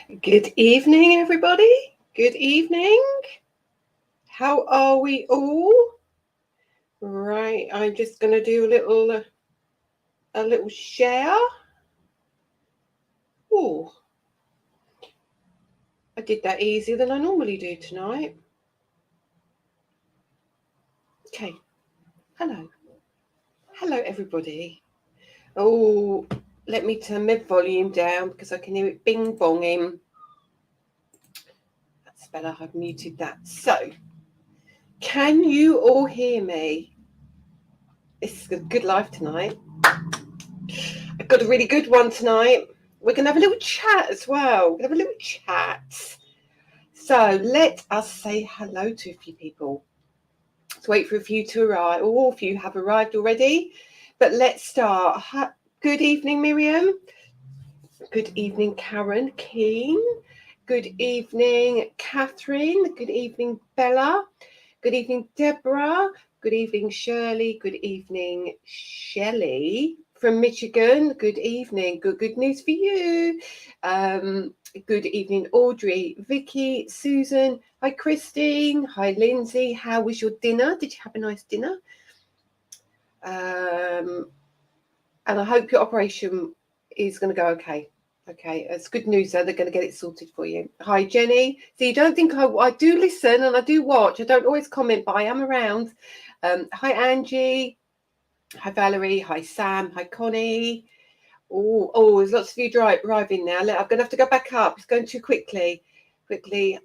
Good evening, everybody. Good evening. How are we all? Right, I'm just going to do a little share. Oh, I did that easier than I normally do tonight. Okay. Hello. Hello, everybody. Oh, let me turn my volume down because I can hear it bing bonging. That's better. I've muted that. So, can you all hear me? This is a good live tonight. I've got a really good one tonight. We're going to have a little chat as well. We're going to have a little chat. So let us say hello to a few people. Let's wait for a few to arrive. All of you have arrived already. But let's start. Good evening, Miriam. Good evening, Karen Keane. Good evening, Catherine. Good evening, Bella. Good evening, Deborah. Good evening, Shirley. Good evening, Shelley from Michigan. Good evening. Good news for you. Good evening, Audrey, Vicky, Susan. Hi, Christine. Hi, Lindsay. How was your dinner? Did you have a nice dinner? And I hope your operation is going to go okay. Okay, it's good news though. They're going to get it sorted for you. Hi, Jenny. So you don't think I do listen and I do watch. I don't always comment, but I am around. Hi, Angie. Hi, Valerie. Hi, Sam. Hi, Connie. Oh, there's lots of you driving now. I'm going to have to go back up. It's going too quickly.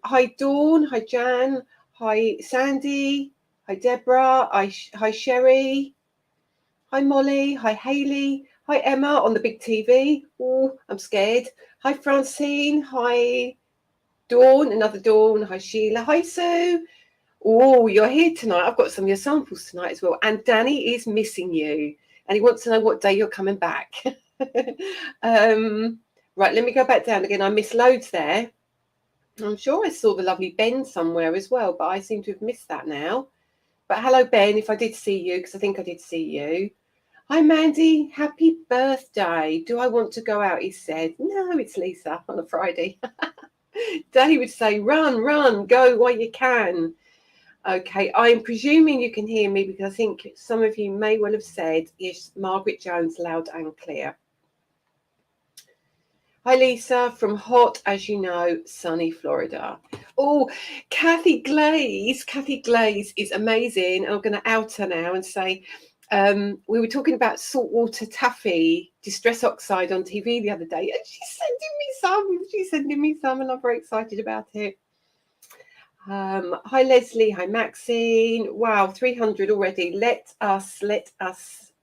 Hi, Dawn. Hi, Jan. Hi, Sandy. Hi, Deborah. Hi, Sherry. Hi, Molly. Hi, Hayley. Hi, Emma on the big TV. Oh, I'm scared. Hi, Francine. Hi, Dawn. Another Dawn. Hi, Sheila. Hi, Sue. Oh, you're here tonight. I've got some of your samples tonight as well. And Danny is missing you. And he wants to know what day you're coming back. Right, let me go back down again. I missed loads there. I'm sure I saw the lovely Ben somewhere as well, but I seem to have missed that now. But hello, Ben, if I did see you, because I think I did see you. Hi, Mandy. Happy birthday. Do I want to go out? He said. No, it's Lisa on a Friday. Danny would say, run, go while you can. Okay, I'm presuming you can hear me because I think some of you may well have said, yes, Margaret Jones, loud and clear. Hi, Lisa, from hot, as you know, sunny Florida. Oh, Kathy Glaze is amazing. And I'm going to out her now and say, we were talking about saltwater taffy, distress oxide on TV the other day, and she's sending me some, and I'm very excited about it. Hi, Leslie. Hi, Maxine. Wow, 300 already. Let us.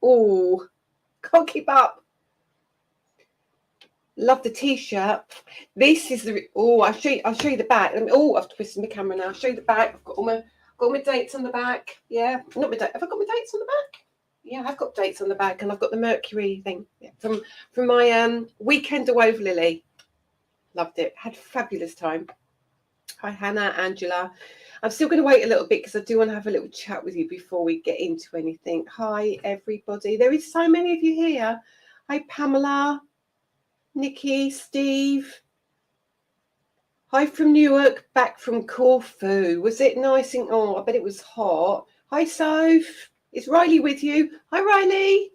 Oh, can't keep up. Love the t-shirt. This is the. Oh, I'll show you the back. I've twisted my camera now. I'll show you the back. I've got all my dates on the back. Yeah, not my date. Have I got my dates on the back? Yeah, I've got dates on the back, and I've got the Mercury thing from my weekend away with Lily. Loved it. Had a fabulous time. Hi, Hannah, Angela. I'm still going to wait a little bit because I do want to have a little chat with you before we get into anything. Hi, everybody. There is so many of you here. Hi, Pamela, Nikki, Steve. Hi from Newark, back from Corfu. Was it nice? I bet it was hot. Hi, Soph. Is Riley with you? Hi, Riley.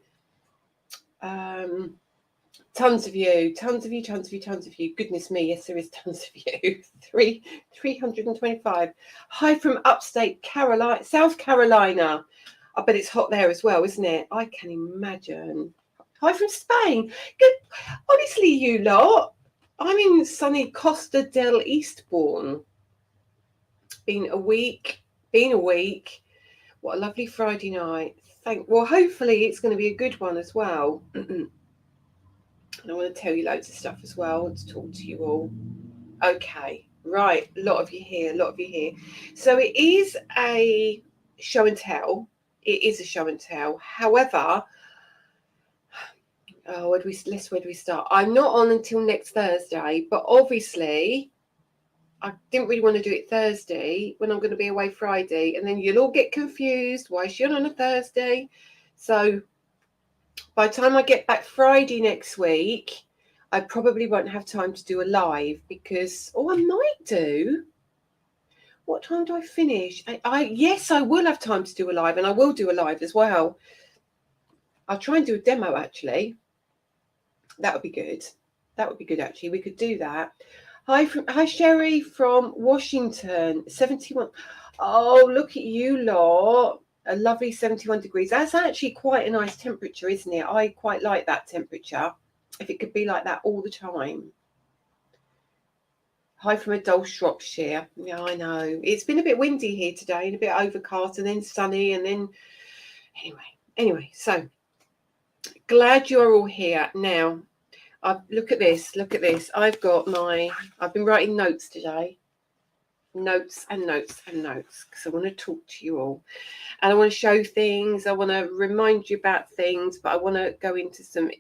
Tons of you. Goodness me, yes, there is tons of you. 325. Hi from upstate South Carolina. I bet it's hot there as well, isn't it? I can imagine. Hi from Spain. Good. Honestly, you lot. I'm in sunny Costa del Eastbourne. Been a week. What a lovely Friday night. Well, hopefully it's going to be a good one as well. And I want to tell you loads of stuff as well. I want to talk to you all. Okay, right. A lot of you here. So it is a show and tell. However, where do we start? I'm not on until next Thursday, but obviously I didn't really want to do it Thursday when I'm going to be away Friday, and then you'll all get confused. Why is she on a Thursday? So by the time I get back Friday next week, I probably won't have time to do a live because, I might do. What time do I finish? Yes, I will have time to do a live, and I will do a live as well. I'll try and do a demo actually. That would be good. That would be good actually. We could do that. Hi Sherry from Washington, 71. Oh, look at you lot. A lovely 71 degrees. That's actually quite a nice temperature, isn't it? I quite like that temperature. If it could be like that all the time. Hi from a dull Shropshire. Yeah, I know. It's been a bit windy here today and a bit overcast and then sunny and then... Anyway, so glad you're all here. Now, look at this. I've been writing notes today. Notes and notes and notes because I want to talk to you all. And I want to show things. I want to remind you about things, but I want to go into some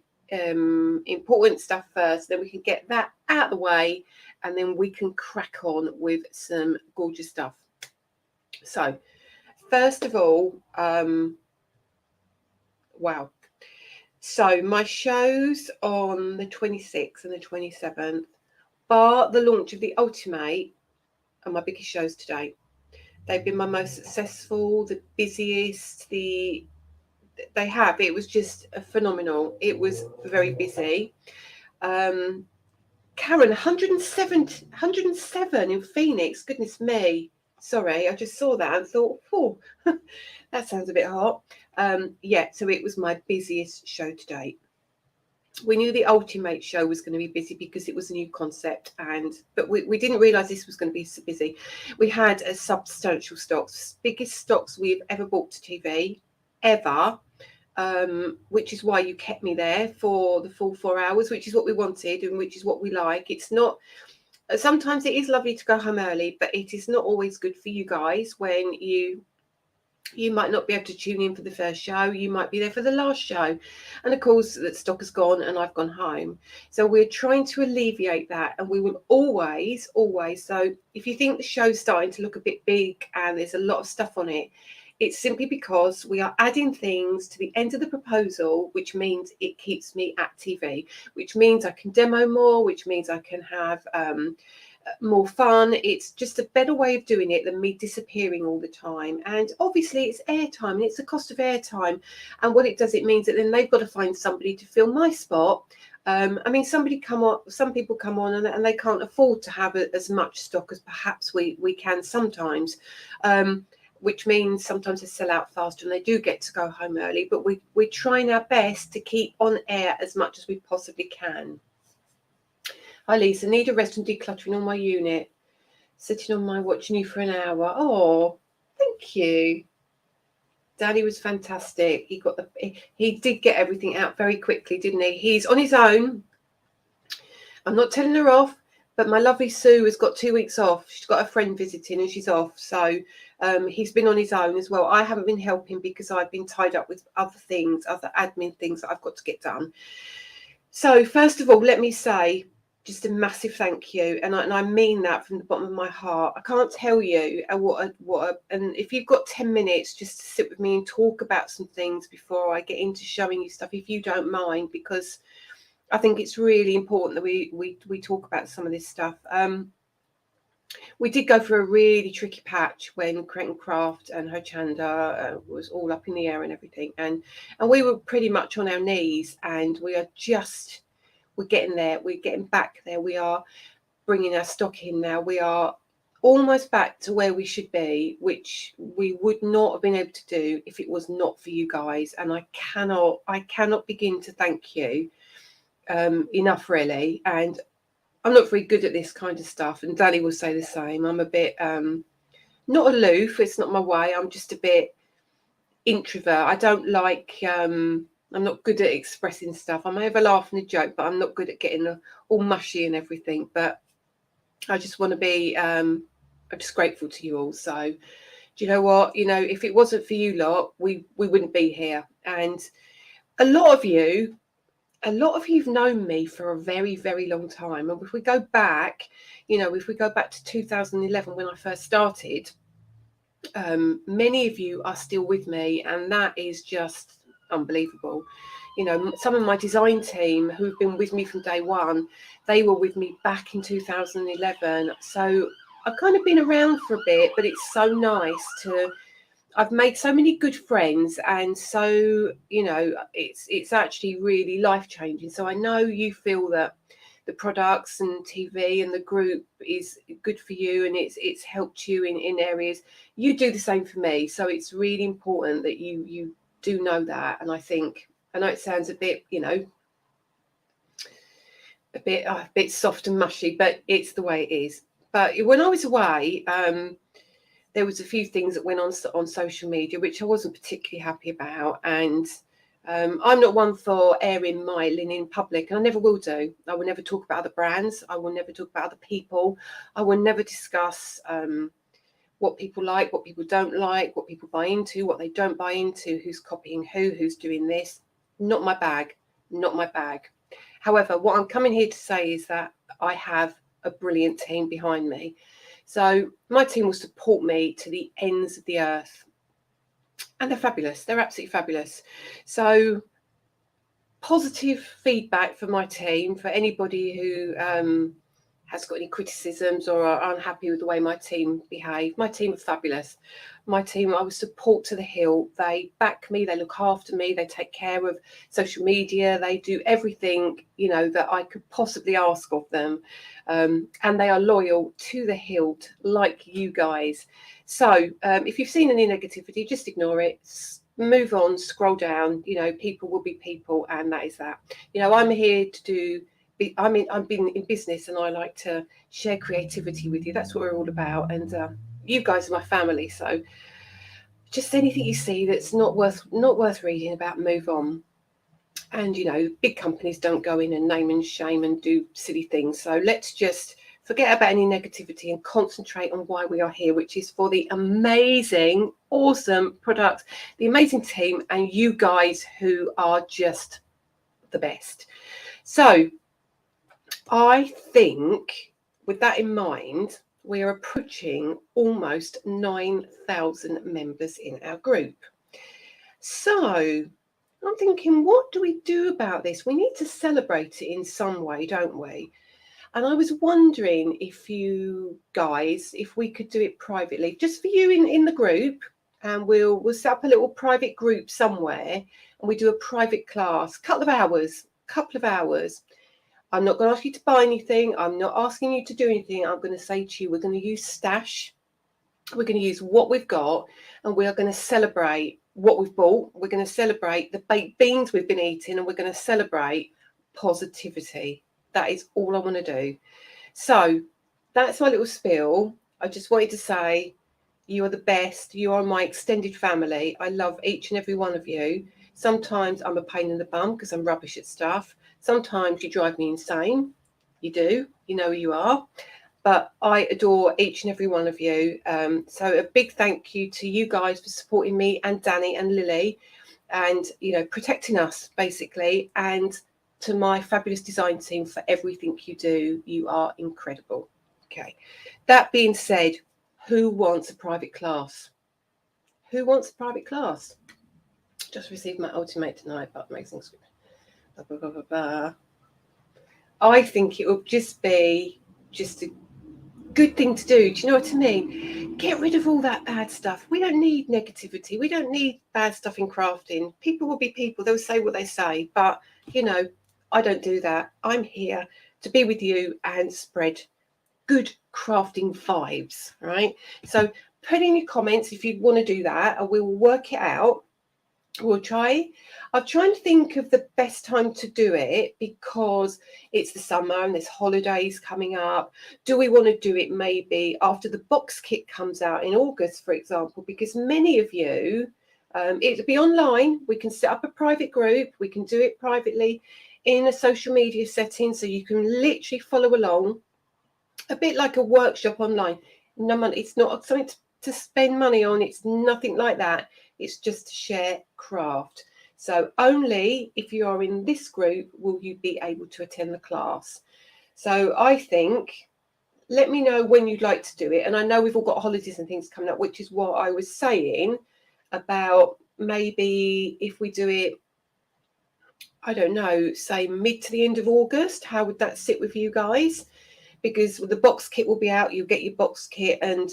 important stuff first. Then we can get that out of the way and then we can crack on with some gorgeous stuff. So first of all, wow. So my shows on the 26th and the 27th, bar the launch of the Ultimate, are my biggest shows to date. They've been my most successful, the busiest, it was just phenomenal. It was very busy. Karen, 107 in Phoenix. Goodness me. Sorry, I just saw that and thought, oh, that sounds a bit hot. Yeah, so it was my busiest show to date. We knew the Ultimate show was going to be busy because it was a new concept, but we didn't realise this was going to be so busy. We had a substantial stocks, biggest stocks we've ever bought to TV, ever, which is why you kept me there for the full 4 hours, which is what we wanted and which is what we like. It's not... Sometimes it is lovely to go home early, but it is not always good for you guys when you might not be able to tune in for the first show. You might be there for the last show. And of course, that stock has gone and I've gone home. So we're trying to alleviate that. And we will always. So if you think the show's starting to look a bit big and there's a lot of stuff on it, it's simply because we are adding things to the end of the proposal, which means it keeps me at TV, which means I can demo more, which means I can have more fun. It's just a better way of doing it than me disappearing all the time. And obviously it's airtime and it's the cost of airtime. And what it does, it means that then they've got to find somebody to fill my spot. I mean, some people come on and they can't afford to have as much stock as perhaps we can sometimes. Which means sometimes they sell out faster and they do get to go home early, but we're trying our best to keep on air as much as we possibly can. Hi Lisa, need a rest and decluttering on my unit. Sitting on my watching you for an hour. Oh, thank you. Daddy was fantastic. He did get everything out very quickly, didn't he? He's on his own. I'm not telling her off, but my lovely Sue has got 2 weeks off. She's got a friend visiting and she's off. So he's been on his own as well. I haven't been helping because I've been tied up with other things, other admin things that I've got to get done. So first of all, let me say just a massive thank you. And I mean that from the bottom of my heart. I can't tell you and if you've got 10 minutes just to sit with me and talk about some things before I get into showing you stuff, if you don't mind, because I think it's really important that we talk about some of this stuff. We did go through a really tricky patch when Craft and Hochanda was all up in the air and everything, and we were pretty much on our knees, and we're getting there. We're getting back there. We are bringing our stock in now. We are almost back to where we should be, which we would not have been able to do if it was not for you guys. And I cannot begin to thank you enough, really. And I'm not very good at this kind of stuff, and Danny will say the same. I'm a bit not aloof. It's not my way. I'm just a bit introvert. I don't like. I'm not good at expressing stuff. I may have a laugh and a joke, but I'm not good at getting all mushy and everything. But I just want to be. I'm just grateful to you all. So, do you know what? You know, if it wasn't for you lot, we wouldn't be here. And a lot of you've known me for a very, very long time. And if we go back, to 2011 when I first started, many of you are still with me, and that is just unbelievable. You know, some of my design team who've been with me from day one, they were with me back in 2011. So I've kind of been around for a bit, but it's so nice to, I've made so many good friends, and so, you know, it's actually really life-changing. So I know you feel that the products and TV and the group is good for you, and it's helped you in areas. You do the same for me. So it's really important that you do know that. And I know it sounds a bit, you know, a bit soft and mushy, but it's the way it is. But when I was away, there was a few things that went on social media which I wasn't particularly happy about, and I'm not one for airing my linen in public, and I never will do. I will never talk about other brands. I will never talk about other people. I will never discuss what people like, what people don't like, what people buy into, what they don't buy into, who's copying who's doing this. Not my bag, not my bag. However, what I'm coming here to say is that I have a brilliant team behind me. So my team will support me to the ends of the earth. And they're fabulous. They're absolutely fabulous. So positive feedback for my team, for anybody who has got any criticisms or are unhappy with the way my team behave. My team are fabulous. My team, I will support to the hill. They back me, they look after me, they take care of social media, they do everything, you know, that I could possibly ask of them. And they are loyal to the hilt, like you guys. So if you've seen any negativity, just ignore it. Move on, scroll down. You know, people will be people, and that is that. You know, I'm here to do. I've been in business, and I like to share creativity with you. That's what we're all about. And you guys are my family, so just anything you see that's not worth reading about, move on. And you know, big companies don't go in and name and shame and do silly things. So let's just forget about any negativity and concentrate on why we are here, which is for the amazing, awesome products, the amazing team, and you guys who are just the best. So I think with that in mind, we are approaching almost 9,000 members in our group. So I'm thinking, what do we do about this? We need to celebrate it in some way, don't we? And I was wondering if you guys, if we could do it privately, just for you in the group, and we'll set up a little private group somewhere, and we do a private class, couple of hours. I'm not going to ask you to buy anything. I'm not asking you to do anything. I'm going to say to you, we're going to use stash. We're going to use what we've got, and we are going to celebrate what we've bought. We're going to celebrate the baked beans we've been eating, and we're going to celebrate positivity. That is all I want to do. So that's my little spiel. I just wanted to say you are the best. You are my extended family. I love each and every one of you. Sometimes I'm a pain in the bum because I'm rubbish at stuff. Sometimes you drive me insane. You do. You know who you are. But I adore each and every one of you. So a big thank you to you guys for supporting me and Danny and Lily, and, you know, protecting us basically, and to my fabulous design team for everything you do. You are incredible. Okay. That being said, who wants a private class? Who wants a private class? Just received my ultimate tonight, but amazing. Blah, blah, blah, blah, blah. I think it would just be a good thing to do. Do you know what I mean? Get rid of all that bad stuff. We don't need negativity. We don't need bad stuff in crafting. People will be people. They'll say what they say. But, you know, I don't do that. I'm here to be with you and spread good crafting vibes, right? So put in your comments if you want to do that, and we will work it out. We'll try. I'm trying to think of the best time to do it, because it's the summer and there's holidays coming up. Do we want to do it maybe after the box kit comes out in August, for example? Because many of you, it'll be online. We can set up a private group. We can do it privately in a social media setting, so you can literally follow along, a bit like a workshop online. No money. It's not something to spend money on. It's nothing like that. It's just to share craft. So only if you are in this group will you be able to attend the class. So I think, let me know when you'd like to do it. And I know we've all got holidays and things coming up, which is what I was saying about maybe if we do it I don't know, say mid to the end of August. How would that sit with you guys? Because the box kit will be out. You'll get your box kit, and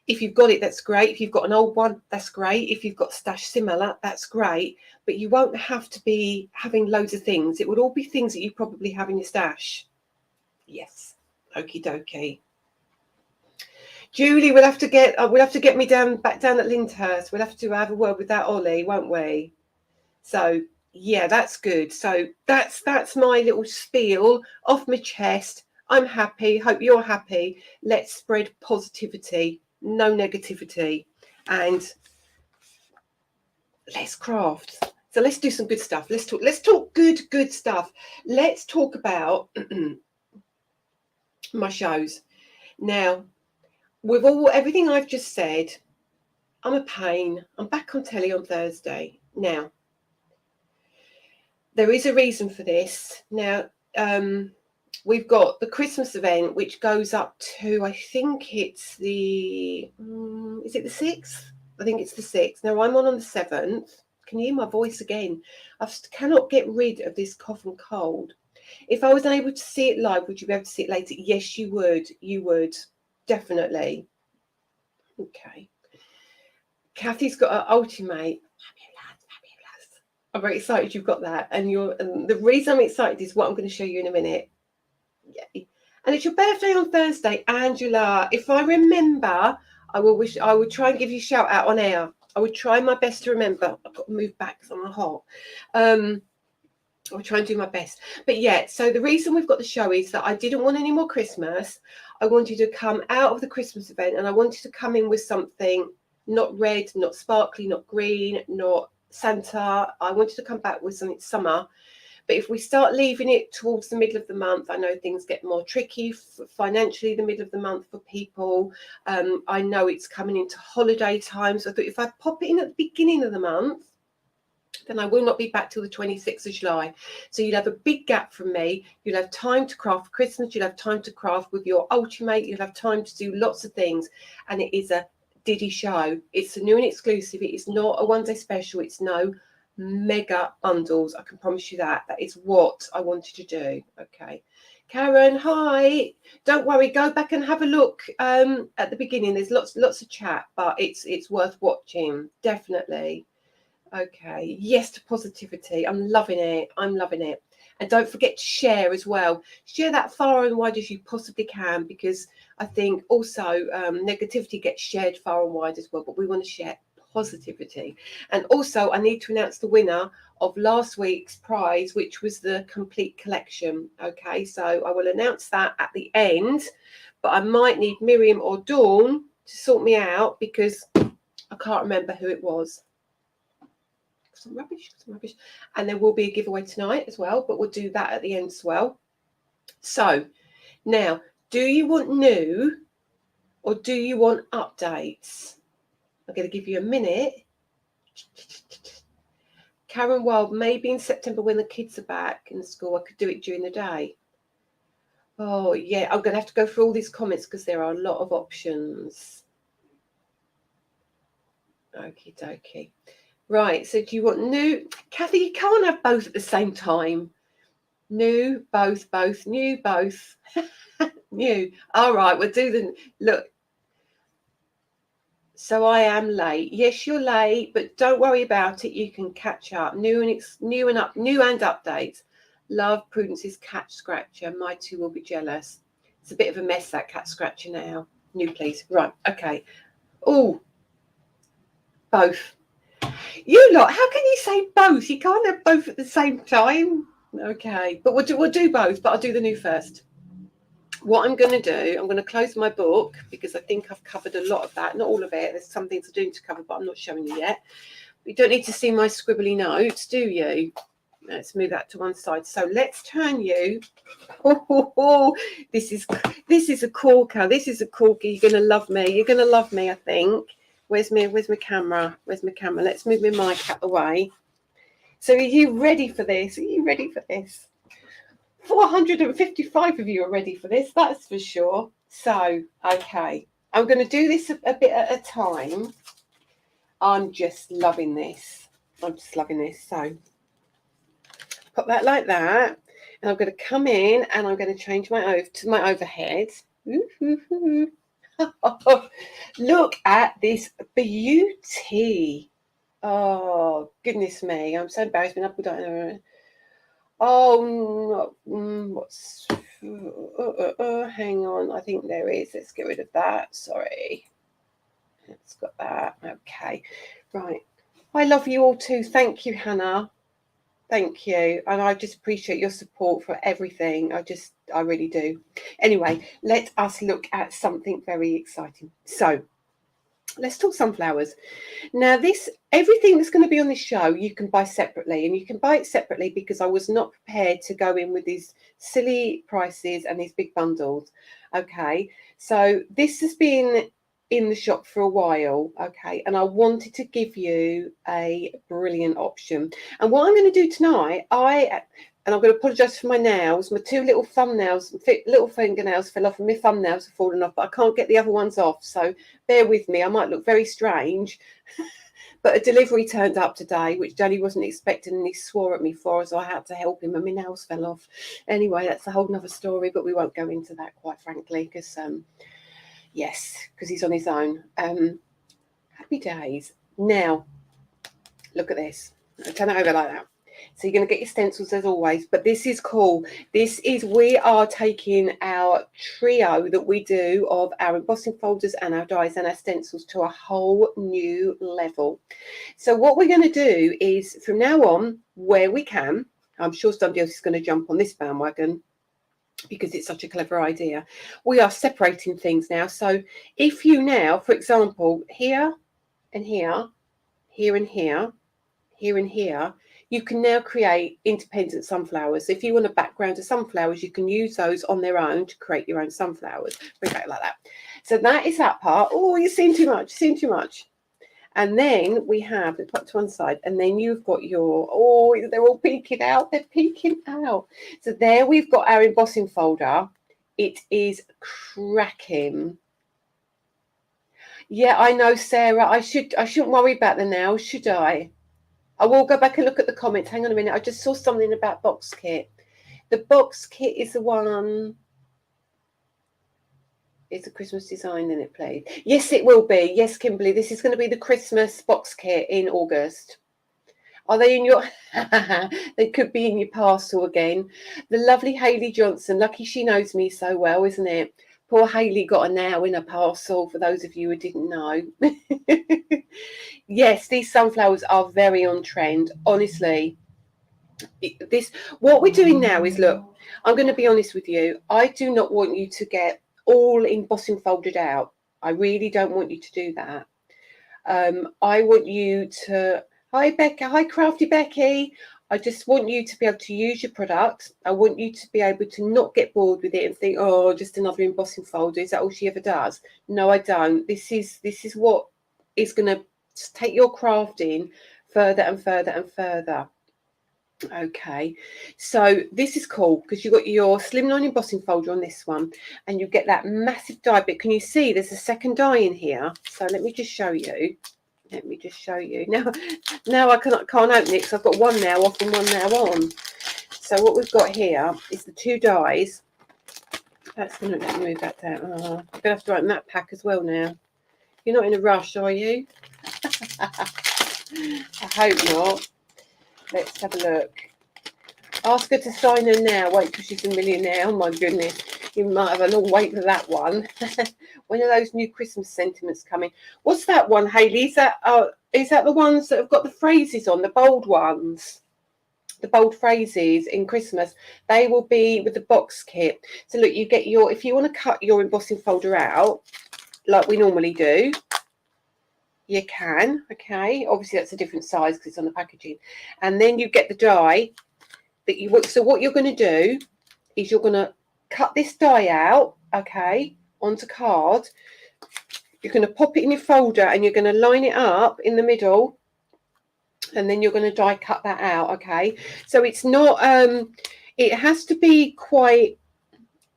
if you've got it, that's great. If you've got an old one, that's great. If you've got stash similar, that's great. But you won't have to be having loads of things. It would all be things that you probably have in your stash. Yes. Okie dokie. Julie, we'll have to get me back down at Lyndhurst. We'll have to have a word with that Ollie, won't we? So yeah, that's good. So that's my little spiel off my chest. I'm happy. Hope you're happy. Let's spread positivity, no negativity, and let's craft. So let's do some good stuff. Let's talk good stuff. Let's talk about my shows. Now, with everything I've just said, I'm a pain. I'm back on telly on Thursday. Now, there is a reason for this. Now, we've got the Christmas event, which goes up to, I think it's is it the 6th? I think it's the 6th. Now, I'm on the 7th. Can you hear my voice again? I cannot get rid of this cough and cold. If I was able to see it live, would you be able to see it later? Yes, you would. You would. Definitely. Okay. Kathy's got an ultimate. I'm very excited you've got that. And the reason I'm excited is what I'm going to show you in a minute. Yay. And it's your birthday on Thursday, Angela. If I remember, I would try and give you a shout out on air. I would try my best to remember. I've got to move back because I'm hot. I'll try and do my best. But yeah, so the reason we've got the show is that I didn't want any more Christmas. I wanted to come out of the Christmas event, and I wanted to come in with something not red, not sparkly, not green, not Santa. I wanted to come back with something summer. But if we start leaving it towards the middle of the month, I know things get more tricky financially, the middle of the month for people. I know it's coming into holiday time. So I thought if I pop it in at the beginning of the month, then I will not be back till the 26th of July. So you'll have a big gap from me. You'll have time to craft for Christmas. You'll have time to craft with your ultimate. You'll have time to do lots of things. And it is a Diddy show. It's a new and exclusive. It is not a one-day special. It's no mega bundles. I can promise you that. That is what I wanted to do. Okay. Karen, hi. Don't worry. Go back and have a look at the beginning. There's lots of chat, but it's worth watching. Definitely. Okay, yes to positivity. I'm loving it. I'm loving it. And don't forget to share as well. Share that far and wide as you possibly can, because I think also negativity gets shared far and wide as well. But we want to share positivity. And also, I need to announce the winner of last week's prize, which was the complete collection. Okay, so I will announce that at the end. But I might need Miriam or Dawn to sort me out because I can't remember who it was. Some rubbish. And there will be a giveaway tonight as well, but we'll do that at the end as well. So now, do you want new or do you want updates? I'm going to give you a minute. Karen Wild, maybe in September when the kids are back in school, I could do it during the day. Oh yeah, I'm going to have to go through all these comments because there are a lot of options. Okie dokie. Right, so do you want new? Kathy, you can't have both at the same time. New, both, new, both. New. All right, we'll do the look. So I am late. Yes, you're late, but don't worry about it. You can catch up. New and updates. Love Prudence's cat scratcher. My two will be jealous. It's a bit of a mess, that cat scratcher now. New, please. Right, okay. Oh, both. You lot, how can you say both? You can't have both at the same time. Okay, but we'll do both, but I'll do the new first. What I'm going to do, I'm going to close my book because I think I've covered a lot of that. Not all of it. There's some things I do need to cover, but I'm not showing you yet. You don't need to see my scribbly notes, do you? Let's move that to one side. So let's turn you. This is a corker. This is a corker. You're going to love me. You're going to love me, I think. Where's my camera? Where's my camera? Let's move my mic out the way. So are you ready for this? Are you ready for this? 455 of you are ready for this, that's for sure. So, okay. I'm going to do this a bit at a time. I'm just loving this. So, Put that like that. And I'm going to come in and I'm going to change my overhead. Look at this beauty. Oh, goodness me. I'm so embarrassed. Been up all day. Oh, what's... hang on. I think there is. Let's get rid of that. Sorry. It's got that. Okay. Right. I love you all too. Thank you, Hannah. Thank you. And I just appreciate your support for everything. I really do. Anyway, let us look at something very exciting. So let's talk sunflowers. Now, everything that's going to be on this show, you can buy separately, and you can buy it separately because I was not prepared to go in with these silly prices and these big bundles. Okay. So this has been in the shop for a while, okay, and I wanted to give you a brilliant option. And what I'm going to do tonight, and I'm going to apologise for my nails. My two little thumbnails, little fingernails fell off, and my thumbnails have fallen off, but I can't get the other ones off, so bear with me. I might look very strange, but a delivery turned up today, which Daddy wasn't expecting, and he swore at me for, so I had to help him, and my nails fell off. Anyway, that's a whole nother story, but we won't go into that, quite frankly, because yes, because he's on his own. Happy days. Now, look at this. I'll turn it over like that. So you're going to get your stencils as always, but this is cool. We are taking our trio that we do of our embossing folders and our dies and our stencils to a whole new level. So what we're going to do is, from now on, where we can, I'm sure somebody else is going to jump on this bandwagon, because it's such a clever idea. We are separating things now. So if you now, for example, here and here, here and here, here and here, you can now create independent sunflowers. If you want a background of sunflowers, you can use those on their own to create your own sunflowers. Bring it like that. So that is that part. Oh, you've seen too much, seen too much. And then we have it put to one side, and then you've got your, oh, they're all peeking out. They're peeking out. So there we've got our embossing folder. It is cracking. Yeah, I know, Sarah. I shouldn't worry about the nails, should I? I will go back and look at the comments. Hang on a minute. I just saw something about box kit. The box kit is the one. It's a Christmas design, then it played. Yes, it will be. Yes, Kimberly, this is going to be the Christmas box kit in August. Are they in your... They could be in your parcel again. The lovely Hayley Johnson. Lucky she knows me so well, isn't it? Poor Hayley got a nail in a parcel, for those of you who didn't know. Yes, these sunflowers are very on trend. Honestly, what we're doing now is, look, I'm going to be honest with you. I do not want you to get all embossing folded out. I really don't want you to do that. I want you to... Hi, Becca. Hi, Crafty Becky. I just want you to be able to use your products. I want you to be able to not get bored with it and think, oh, just another embossing folder. Is that all she ever does? No, I don't. This is what is going to take your crafting further and further and further. Okay, so this is cool because you've got your slimline embossing folder on this one, and you get that massive die bit. Can you see there's a second die in here? So let me just show you. Let me just show you. Now I can't open it because I've got one now off and one now on. So what we've got here is the two dies. That's going to let me move that down. Oh, I'm going to have to open that pack as well now. You're not in a rush, are you? I hope not. Let's have a look. Ask her to sign her now. Wait till she's a millionaire. Oh my goodness. You might have a long wait for that one. When are those new Christmas sentiments coming? What's that one, Hayley? Is that the ones that have got the phrases on, the bold ones? The bold phrases in Christmas. They will be with the box kit. So look, you get your, if you want to cut your embossing folder out, like we normally do, you can. Okay, obviously that's a different size because it's on the packaging. And then you get the die that you want. So what you're going to do is you're going to cut this die out, okay, onto card. You're going to pop it in your folder and you're going to line it up in the middle, and then you're going to die cut that out. Okay, so it's not it has to be quite,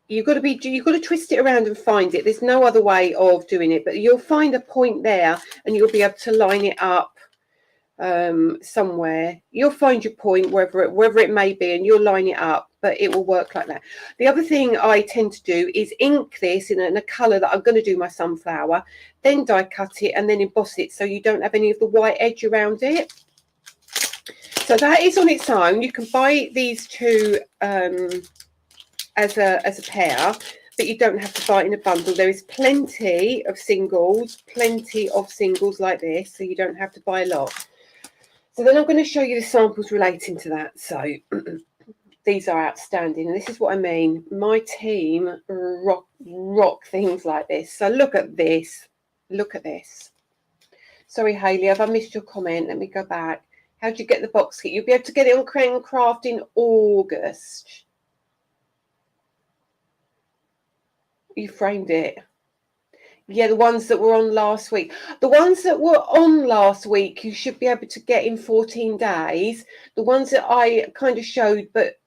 you've got to twist it around and find it. There's no other way of doing it, but you'll find a point there and you'll be able to line it up somewhere. You'll find your point wherever it may be, and you'll line it up, but it will work like that. The other thing I tend to do is ink this in a colour that I'm going to do my sunflower, then die cut it and then emboss it so you don't have any of the white edge around it. So that is on its own. You can buy these two as a pair, but you don't have to buy it in a bundle. There is plenty of singles like this, so you don't have to buy a lot. So then I'm going to show you the samples relating to that. So these are outstanding, and this is what I mean. My team rock things like this. So look at this. Look at this. Sorry, Hayley, have I missed your comment? Let me go back. How do you get the box kit? You'll be able to get it on Create and Craft in August. You framed it. Yeah, the ones that were on last week. The ones that were on last week, you should be able to get in 14 days. The ones that I kind of showed, but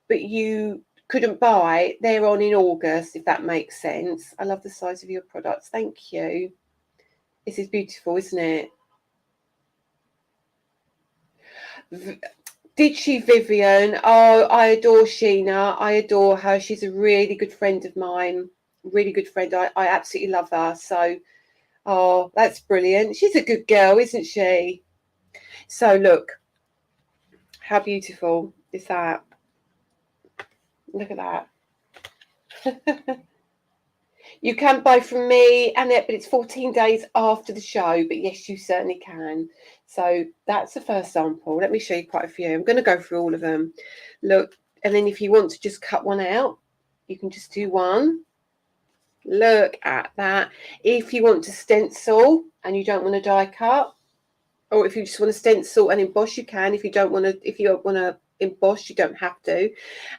you couldn't buy, they're on in August, if that makes sense. I love the size of your products. Thank you. This is beautiful, isn't it? Did she, Vivian? Oh, I adore Sheena. I adore her. She's a really good friend of mine. Really good friend. I absolutely love her. So, oh, that's brilliant. She's a good girl, isn't she? So look, how beautiful is that? Look at that. You can buy from me, Annette, but it's 14 days after the show. But yes, you certainly can. So that's the first sample. Let me show you quite a few. I'm going to go through all of them. Look, and then if you want to just cut one out, you can just do one. Look at that. If you want to stencil and you don't want to die cut, or if you just want to stencil and emboss, you can. If you want to emboss, you don't have to.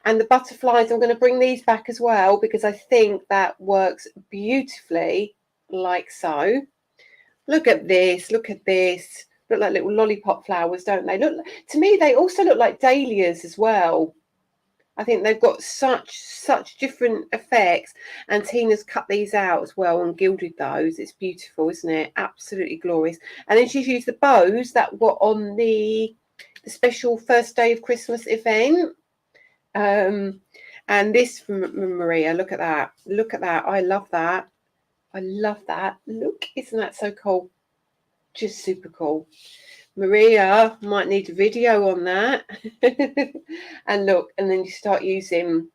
And the butterflies, I'm going to bring these back as well because I think that works beautifully like so. Look at this. Look at this. Look like little lollipop flowers, don't they? Look, to me, they also look like dahlias as well. I think they've got such different effects, and Tina's cut these out as well and gilded those. It's beautiful, isn't it? Absolutely glorious. And then she's used the bows that were on the special first day of Christmas event. And this from Maria, look at that. Look at that. I love that. I love that. Look, isn't that so cool? Just super cool. Maria might need a video on that. And look, and then you start using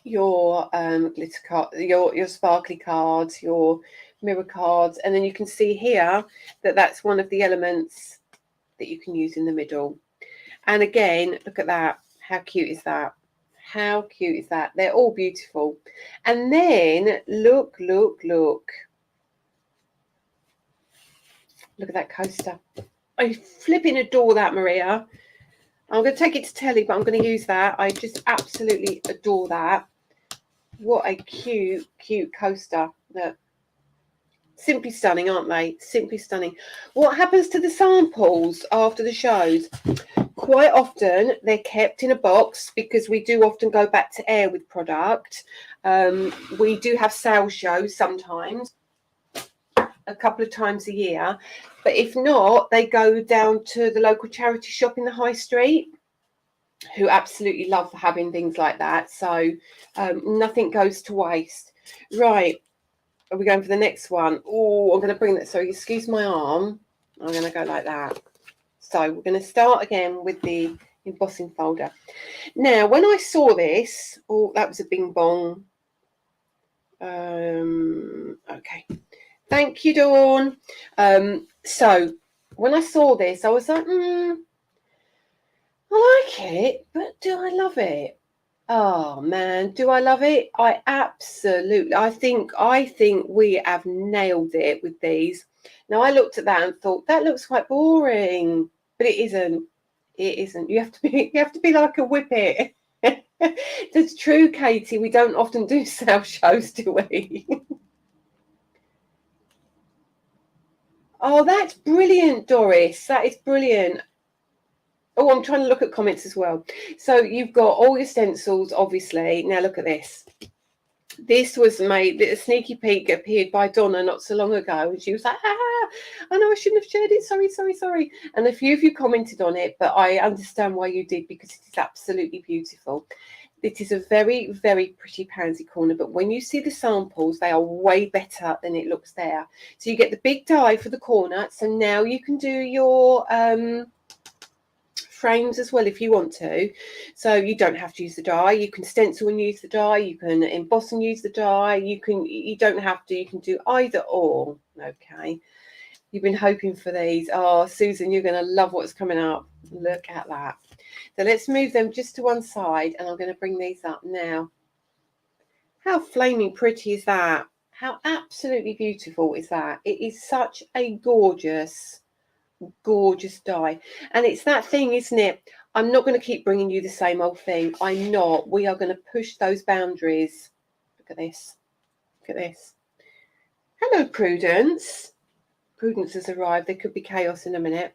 your glitter card, your sparkly cards, your mirror cards, and then you can see here that that's one of the elements that you can use in the middle. And again, look at that. How cute is that? How cute is that? They're all beautiful. And then look. Look at that coaster. I flipping adore that, Maria. I'm going to take it to telly, but I'm going to use that. I just absolutely adore that. What a cute coaster. Look. Simply stunning, aren't they? Simply stunning. What happens to the samples after the shows? Quite often, they're kept in a box because we do often go back to air with product. We do have sales shows sometimes, a couple of times a year. But if not, they go down to the local charity shop in the high street, who absolutely love having things like that. So nothing goes to waste. Right. Are we going for the next one? Oh, I'm going to bring that. So excuse my arm. I'm going to go like that. So we're going to start again with the embossing folder. Now, when I saw this, oh, that was a bing bong. Okay. Thank you, Dawn. So when I saw this, I was like, I like it, but do I love it? Oh man, do I love it? I think we have nailed it with these. Now I looked at that and thought that looks quite boring, but it isn't. It isn't. You have to be like a whippet. That's true, Katie. We don't often do sales shows, do we? Oh, that's brilliant, Doris. That is brilliant. Oh, I'm trying to look at comments as well. So you've got all your stencils, obviously. Now look at this. This was made, a sneaky peek appeared by Donna not so long ago, and she was like, I know I shouldn't have shared it, sorry. And a few of you commented on it, but I understand why you did, because it is absolutely beautiful. It is a very, very pretty pansy corner, but when you see the samples, they are way better than it looks there. So you get the big die for the corner, so now you can do your frames as well if you want to. So you don't have to use the die. You can stencil and use the die. You can emboss and use the die. You don't have to. You can do either or. Okay. You've been hoping for these. Oh, Susan, you're going to love what's coming up. Look at that. So let's move them just to one side, and I'm going to bring these up now. How flaming pretty is that? How absolutely beautiful is that? It is such a gorgeous die, and it's that thing, isn't it? I'm not going to keep bringing you the same old thing. I'm not. We are going to push those boundaries. Look at this. Look at this. Hello, Prudence. Prudence has arrived. There could be chaos in a minute.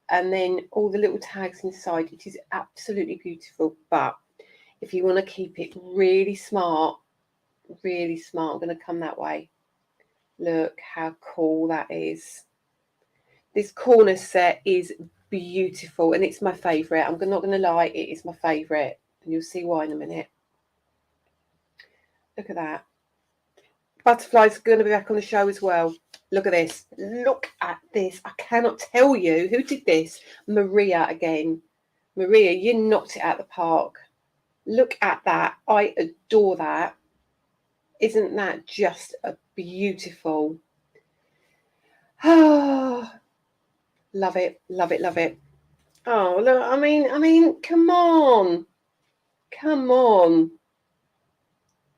And then all the little tags inside. It is absolutely beautiful. But if you want to keep it really smart, I'm going to come that way. Look how cool that is. This corner set is beautiful, and it's my favourite. I'm not going to lie, it is my favourite, and you'll see why in a minute. Look at that. Butterflies are going to be back on the show as well. Look at this. Look at this. I cannot tell you who did this. Maria again. Maria, you knocked it out of the park. Look at that. I adore that. Isn't that just a beautiful? Oh, love it. Oh, look, I mean, come on.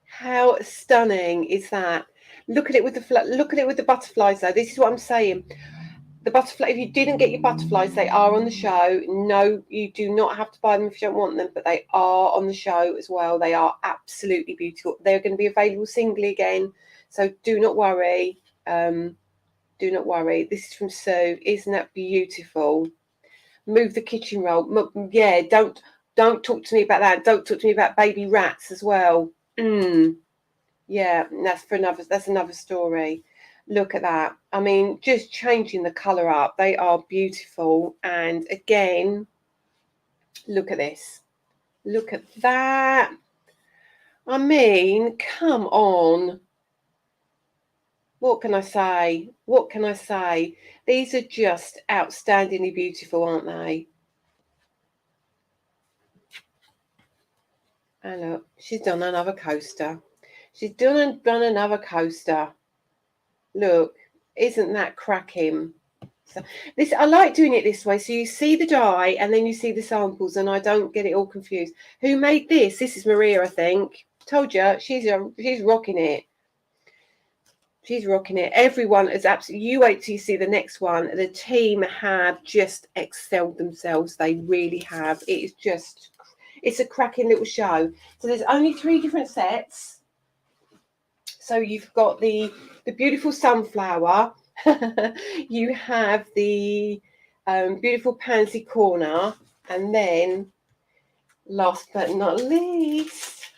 How stunning is that? Look at it with the butterflies though. This is what I'm saying. The butterfly, if you didn't get your butterflies, they are on the show. No, you do not have to buy them if you don't want them, but they are on the show as well. They are absolutely beautiful. They're going to be available singly again, so do not worry. Do not worry. This is from Sue. Isn't that beautiful? Move the kitchen roll. Yeah, don't talk to me about that. Don't talk to me about baby rats as well. Yeah, that's another story. Look at that. I mean, just changing the colour up. They are beautiful. And again, look at this. Look at that. I mean, come on. What can I say? These are just outstandingly beautiful, aren't they? And look, she's done another coaster. Done another coaster. Look, isn't that cracking? So I like doing it this way. So you see the die and then you see the samples, and I don't get it all confused. Who made this? This is Maria, I think. Told you, she's rocking it. She's rocking it. Everyone is absolutely. You wait till you see the next one. The team have just excelled themselves. They really have. It's a cracking little show. So there's only 3 different sets. So you've got the beautiful sunflower. You have the beautiful pansy corner, and then last but not least,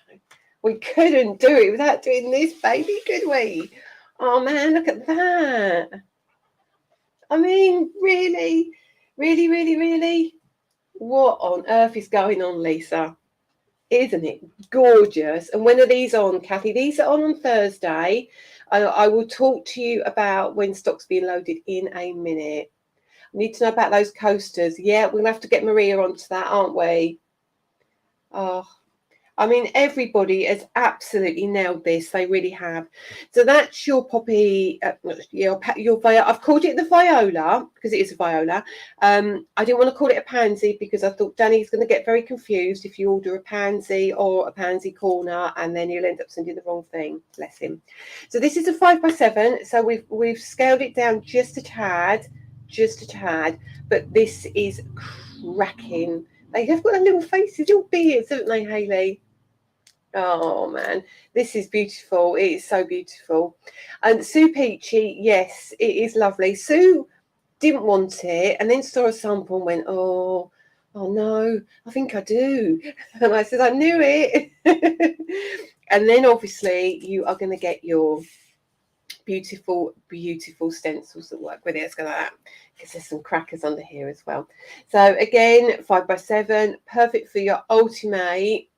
we couldn't do it without doing this, baby, could we? Oh man, look at that. I mean, really? What on earth is going on, Lisa? Isn't it gorgeous? And when are these on, Kathy? These are on Thursday. I will talk to you about when stock's being loaded in a minute. I need to know about those coasters. Yeah, we're going to have to get Maria onto that, aren't we? Oh, I mean, everybody has absolutely nailed this. They really have. So that's your poppy. Your I've called it the viola because it is a viola. I didn't want to call it a pansy because I thought Danny's going to get very confused if you order a pansy or a pansy corner, and then you'll end up sending the wrong thing. Bless him. So this is a 5x7. So we've scaled it down just a tad, but this is cracking. They have got their little faces, little beards, haven't they, Hayley? Oh man, this is beautiful. It is so beautiful. And Sue Peachy, yes, it is lovely. Sue didn't want it and then saw a sample and went, oh no, I think I do. And I said, I knew it. And then obviously you are going to get your beautiful stencils that work with it. Let's go like that, because there's some crackers under here as well. So again, 5x7, perfect for your ultimate.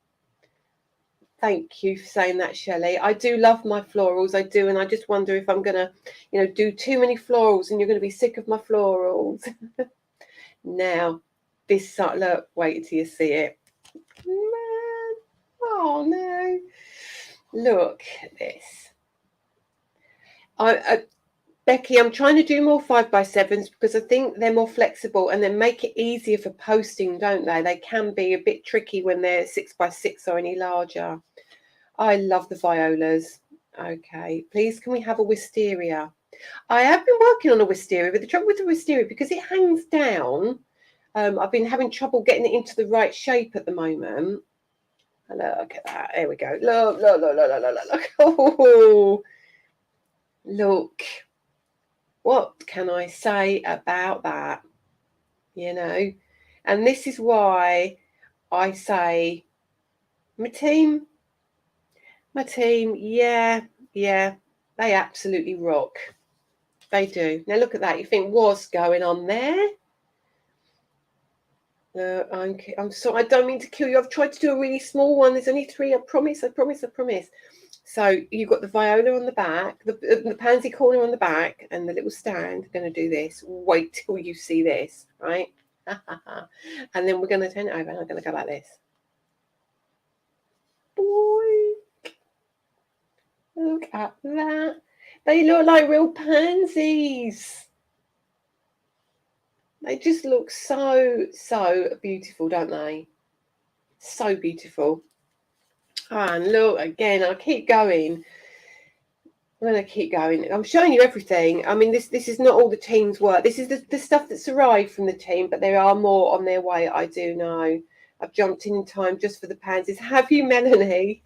Thank you for saying that, Shelley. I do love my florals, I do, and I just wonder if I'm gonna, do too many florals and you're gonna be sick of my florals. Now, this look, wait till you see it. Man, oh no. Look at this. Becky, I'm trying to do more 5x7s because I think they're more flexible and they make it easier for posting, don't they? They can be a bit tricky when they're 6x6 or any larger. I love the violas. Okay, please can we have a wisteria? I have been working on a wisteria, but the trouble with the wisteria, because it hangs down, I've been having trouble getting it into the right shape at the moment. Look at that. There we go. Look, look, look, look, look, look, look. Oh, look. What can I say about that? And this is why I say my team, yeah, they absolutely rock. They do. Now look at that. You think, what's going on there? I'm sorry. I don't mean to kill you. I've tried to do a really small one. There's only 3. I promise. So you've got the viola on the back, the pansy corner on the back, and the little stand. I'm going to do this. Wait till you see this, right? And then we're going to turn it over, and I'm going to go like this. Boy, look at that. They look like real pansies. They just look so beautiful, don't they? So beautiful. And look, again, I'll keep going. I'm going to keep going. I'm showing you everything. I mean, this is not all the team's work. This is the stuff that's arrived from the team, but there are more on their way, I do know. I've jumped in time just for the pansies. Have you, Melanie?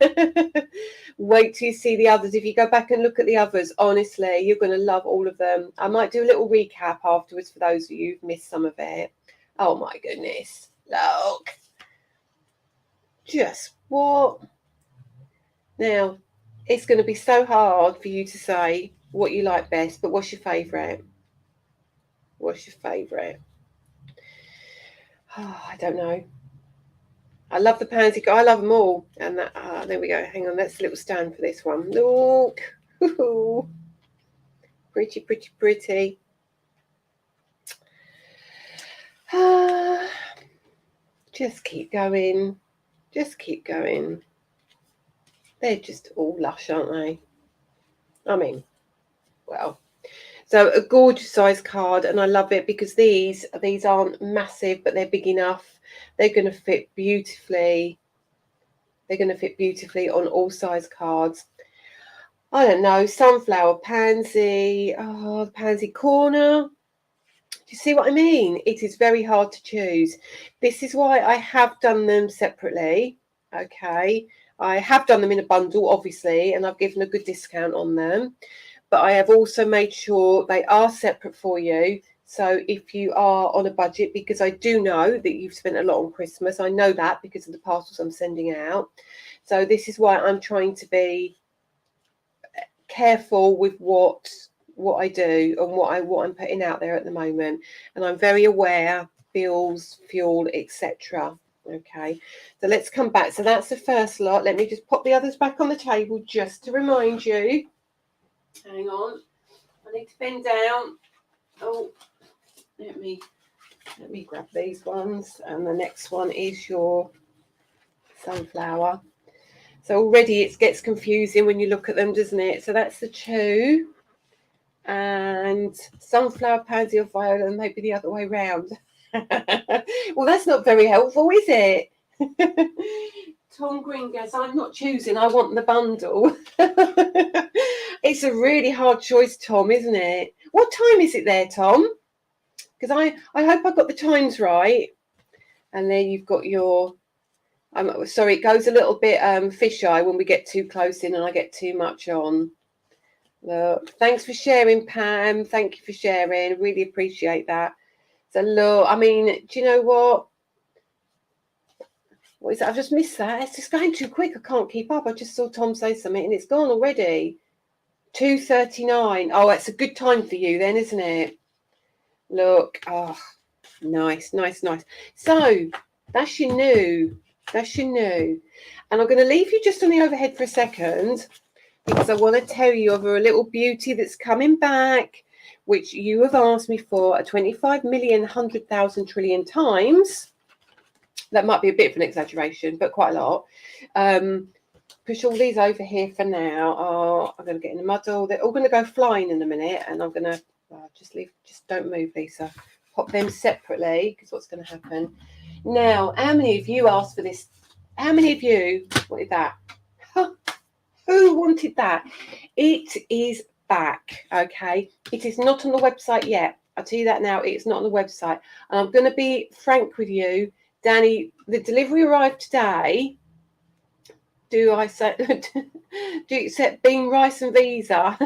Wait till you see the others. If you go back and look at the others, honestly, you're going to love all of them. I might do a little recap afterwards for those of you who've missed some of it. Oh, my goodness. Look. Just what? Now, it's going to be so hard for you to say what you like best, but what's your favourite? What's your favourite? Oh, I don't know. I love the pansy. I love them all. And that, there we go. Hang on, that's a little stand for this one. Look. Ooh. Pretty, pretty, pretty. Just keep going. Just keep going. They're just all lush, aren't they? I mean, well. So a gorgeous size card, and I love it because these aren't massive, but they're big enough. They're going to fit beautifully. They're going to fit beautifully on all size cards. I don't know, sunflower, pansy, the pansy corner. Do you see what I mean? It is very hard to choose. This is why I have done them separately. Okay, I have done them in a bundle, obviously, and I've given a good discount on them. But I have also made sure they are separate for you. So if you are on a budget, because I do know that you've spent a lot on Christmas, I know that because of the parcels I'm sending out. So this is why I'm trying to be careful with what I do and what I'm putting out there at the moment. And I'm very aware, bills, fuel, etc. Okay, so let's come back. So that's the first lot. Let me just pop the others back on the table just to remind you. Hang on, I need to bend down. Oh, let me grab these ones, and the next one is your sunflower. So already it gets confusing when you look at them, doesn't it? So that's the 2, and sunflower, pansy, or viola, and maybe the other way round. Well, that's not very helpful, is it? Tom Green goes, I'm not choosing, I want the bundle. It's a really hard choice, Tom, isn't it? What time is it there, Tom? Because I hope I got the times right. And then you've got your, sorry, it goes a little bit fisheye when we get too close in and I get too much on. Look, thanks for sharing, Pam. Thank you for sharing. Really appreciate that. So look, I mean, do you know what? What is that? I've just missed that. It's just going too quick. I can't keep up. I just saw Tom say something and it's gone already. 2:39. Oh, it's a good time for you then, isn't it? Look. Oh, nice. So that's your new. And I'm going to leave you just on the overhead for a second because I want to tell you of a little beauty that's coming back, which you have asked me for a 25 million, 100,000 trillion times. That might be a bit of an exaggeration, but quite a lot. Push all these over here for now. Oh, I'm going to get in the muddle. They're all going to go flying in a minute, and I'm going to just don't move, Lisa. Pop them separately because what's going to happen now? How many of you asked for this? How many of you wanted that? Who wanted that? It is back. Okay, it is not on the website yet. I'll tell you that now. It's not on the website, and I'm going to be frank with you, Danny. The delivery arrived today. Do I say? Do you accept bean, rice, and visa?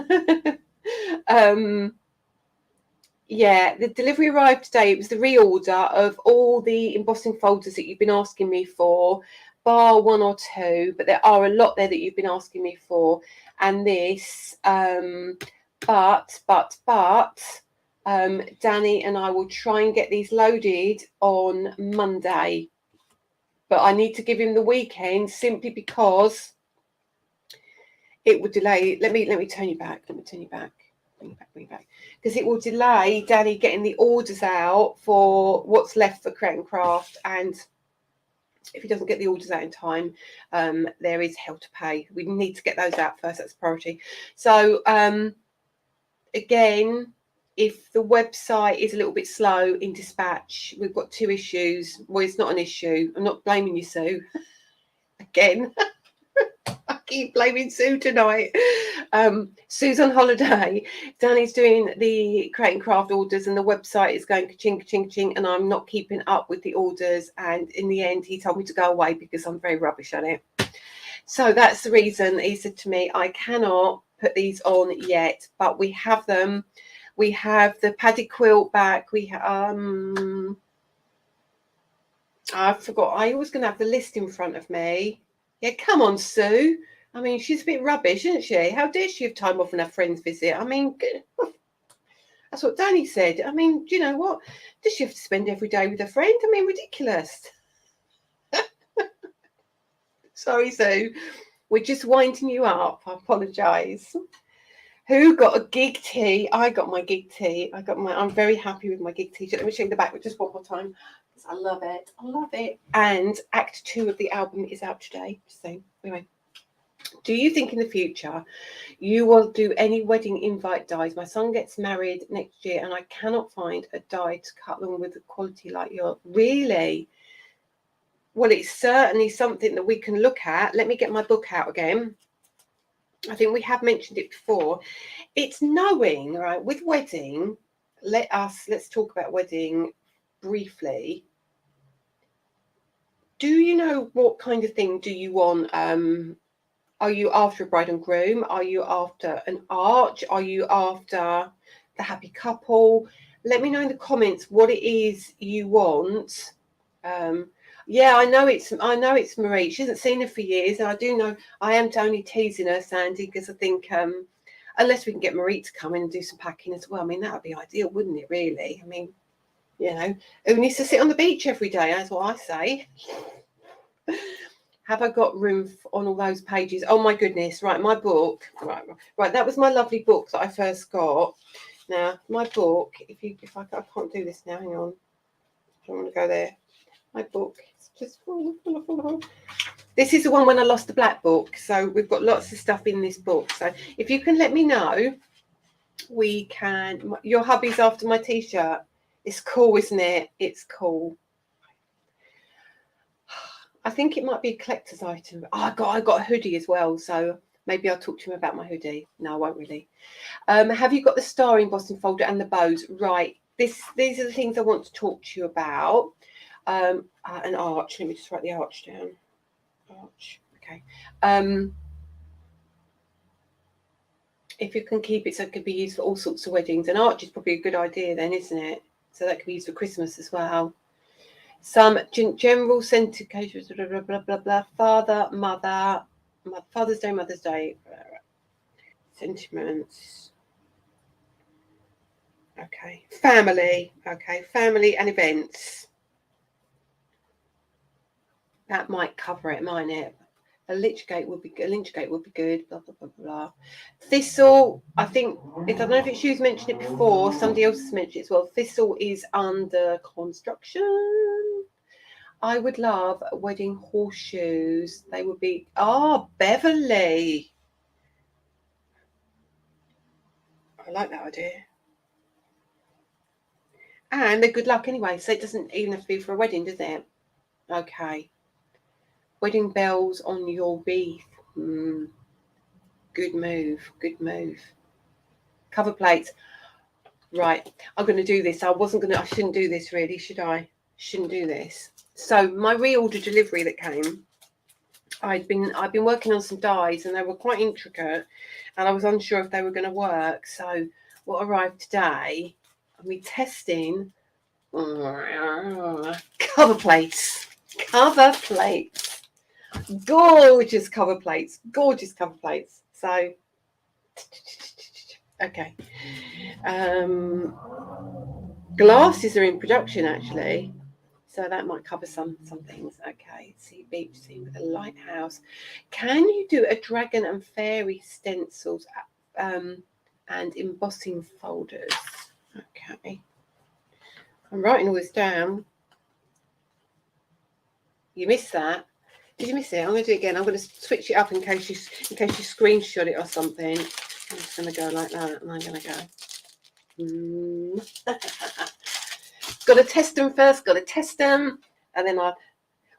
Yeah, the delivery arrived today. It was the reorder of all the embossing folders that you've been asking me for, bar one or two, but there are a lot there that you've been asking me for. And this, but Danny and I will try and get these loaded on Monday. But I need to give him the weekend simply because it would delay. Let me turn you back. Bring you back. Because it will delay Danny getting the orders out for what's left for Create and Craft, and if he doesn't get the orders out in time, there is hell to pay. We need to get those out first. That's a priority. So again, if the website is a little bit slow in dispatch, we've got two issues. Well, it's not an issue. I'm not blaming you, Sue. Again. I keep blaming Sue tonight. Sue's on holiday. Danny's doing the Create and Craft orders, and the website is going ka-ching, and I'm not keeping up with the orders. And in the end, he told me to go away because I'm very rubbish at it. So that's the reason he said to me, I cannot put these on yet, but we have them. We have the padded quilt back. We I forgot. I was going to have the list in front of me. Yeah, come on, Sue. I mean, she's a bit rubbish, isn't she? How dare she have time off and have friends visit? I mean, that's what Danny said. I mean, do you know what? Does she have to spend every day with a friend? I mean, ridiculous. Sorry, Sue. We're just winding you up. I apologise. Who got a gig tee? I got my gig tee. I'm very happy with my gig t-shirt. Let me show you the back just one more time. I love it. And Act 2 of the album is out today. So anyway, do you think in the future you will do any wedding invite dies? My son gets married next year and I cannot find a die to cut them with a quality like yours. Really? Well, it's certainly something that we can look at. Let me get my book out again. I think we have mentioned it before. It's knowing, right, with wedding, let's talk about wedding briefly. Do you know what kind of thing do you want? Are you after a bride and groom? Are you after an arch? Are you after the happy couple? Let me know in the comments what it is you want. Yeah, I know it's Marie. She hasn't seen her for years, and I do know I am only teasing her, Sandy, because I think unless we can get Marie to come in and do some packing as well. I mean, that would be ideal, wouldn't it? Really? I mean, you know, who needs to sit on the beach every day? That's what I say. Have I got room on all those pages? Oh my goodness! Right, my book. Right. That was my lovely book that I first got. Now, my book. If I can't do this now. Hang on. I don't want to go there. My book. It's just this is the one when I lost the black book. So we've got lots of stuff in this book. So if you can let me know, we can. Your hubby's after my t-shirt. It's cool, isn't it? It's cool. I think it might be a collector's item. Oh, I got a hoodie as well, so maybe I'll talk to him about my hoodie. No, I won't really. Have you got the star embossing folder and the bows? Right. These are the things I want to talk to you about. An arch. Let me just write the arch down. Arch. Okay. If you can keep it so it could be used for all sorts of weddings. An arch is probably a good idea then, isn't it? So that could be used for Christmas as well. some general sentimentation, blah, blah, blah, blah, blah. Father, mother, Father's Day, Mother's Day, sentiments. Okay, family. Okay, family and events. That might cover it, mightn't it? A lynch gate would be good. Blah blah blah blah. Thistle. I think I don't know if you've mentioned it before. Somebody else has mentioned it as well. Thistle is under construction. I would love wedding horseshoes. They would be Beverly. I like that idea. And they're good luck anyway, so it doesn't even have to be for a wedding, does it? Okay. Wedding bells on your wreath. Good move. Good move. Cover plates. Right. I'm going to do this. I shouldn't do this really, should I? Shouldn't do this. So my reorder delivery that came, I've been working on some dies and they were quite intricate and I was unsure if they were going to work. So what arrived today, we're testing cover plates. Cover plates. Gorgeous cover plates. Gorgeous cover plates. So, okay. Glasses are in production actually. So that might cover some things. Okay, see beach scene with a lighthouse. Can you do a dragon and fairy stencils and embossing folders? Okay. I'm writing all this down. You missed that. Did you miss it? I'm going to do it again. I'm going to switch it up in case you screenshot it or something. I'm just going to go like that, and I'm going to go. Got to test them first. Got to test them, and then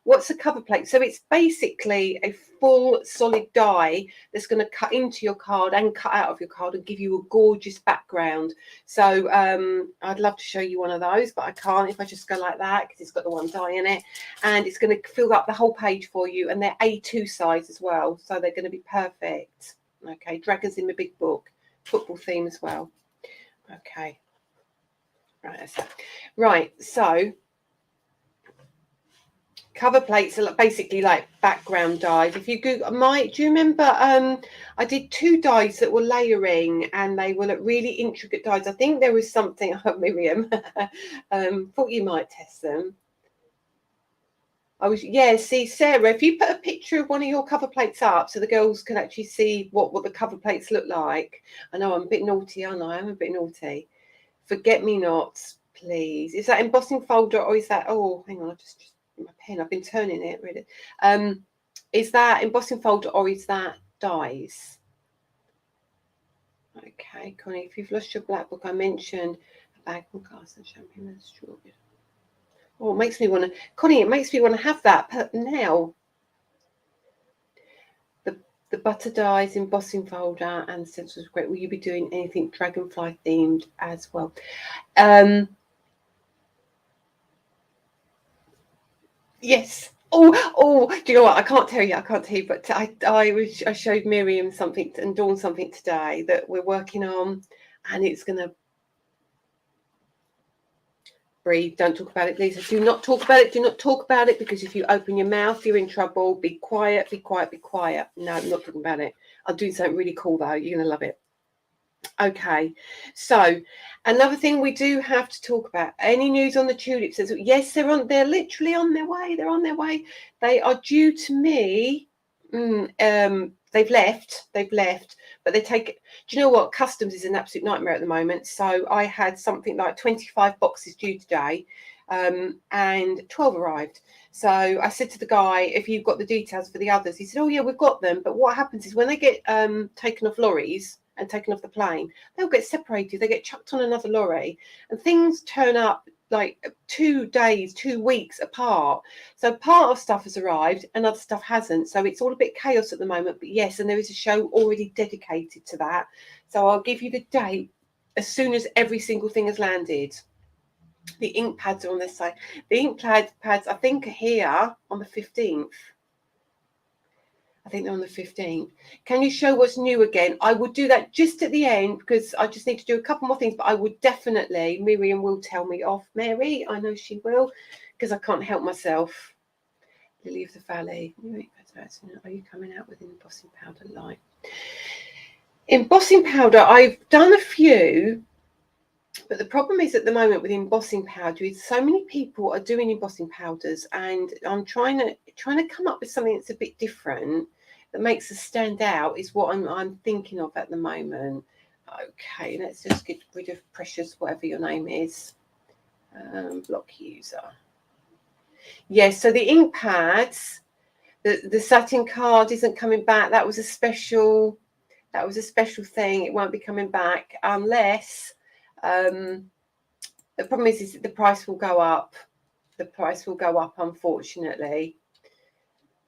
what's a cover plate? So it's basically a full solid die that's going to cut into your card and cut out of your card and give you a gorgeous background. So I'd love to show you one of those, but I can't if I just go like that because it's got the one die in it, and it's going to fill up the whole page for you. And they're A2 size as well, so they're going to be perfect. Okay, dragons in the big book, football theme as well. Okay, right, that's that. Right, so. Cover plates are basically like background dies. If you Google do you remember I did 2 dies that were layering and they were really intricate dies. I think there was something, Miriam, thought you might test them. See, Sarah, if you put a picture of one of your cover plates up so the girls can actually see what the cover plates look like. I know I'm a bit naughty, aren't I? I'm a bit naughty. Forget me nots, please. Is that embossing folder or is that, hang on, I just my pen, I've been turning it really. Is that embossing folder or is that dies? Okay, Connie, if you've lost your black book, I mentioned a bag from Carson Champagne and strawberry. Oh, it makes me want to, Connie, it makes me want to have that now. The butter dies, embossing folder and stencils great. Will you be doing anything dragonfly themed as well? Yes. Do you know what? I can't tell you, but I showed Miriam something and Dawn something today that we're working on, and it's going to breathe. Don't talk about it, Lisa. Do not talk about it. Do not talk about it, because if you open your mouth, you're in trouble. Be quiet, be quiet, be quiet. No, I'm not talking about it. I'll do something really cool, though. You're going to love it. Okay, so another thing we do have to talk about, any news on the tulips? Yes, they're literally on their way. They're on their way. They are due to me. They've left, but they take it. Do you know what? Customs is an absolute nightmare at the moment. So I had something like 25 boxes due today, and 12 arrived. So I said to the guy, if you've got the details for the others, he said, oh yeah, we've got them. But what happens is when they get taken off lorries and taken off the plane, they'll get separated. They get chucked on another lorry, and things turn up like 2 days, 2 weeks apart. So part of stuff has arrived and other stuff hasn't. So it's all a bit chaos at the moment. But yes, and there is a show already dedicated to that. So I'll give you the date as soon as every single thing has landed. The ink pads are on this side. The ink pads, I think, are here on the 15th. I think they're on the 15th. Can you show what's new again? I would do that just at the end because I just need to do a couple more things. But I would definitely, Miriam will tell me off. Mary, I know she will. because I can't help myself. Lily of the Valley. Are you coming out with embossing powder light? Embossing powder, I've done a few, but the problem is at the moment with embossing powder is so many people are doing embossing powders, and I'm trying to come up with something that's a bit different that makes us stand out is what I'm thinking of at the moment. Okay, let's just get rid of Precious, whatever your name is. Block user. Yes, so the ink pads, the satin card isn't coming back. That was a special thing. It won't be coming back unless the problem is that the price will go up. The price will go up, unfortunately.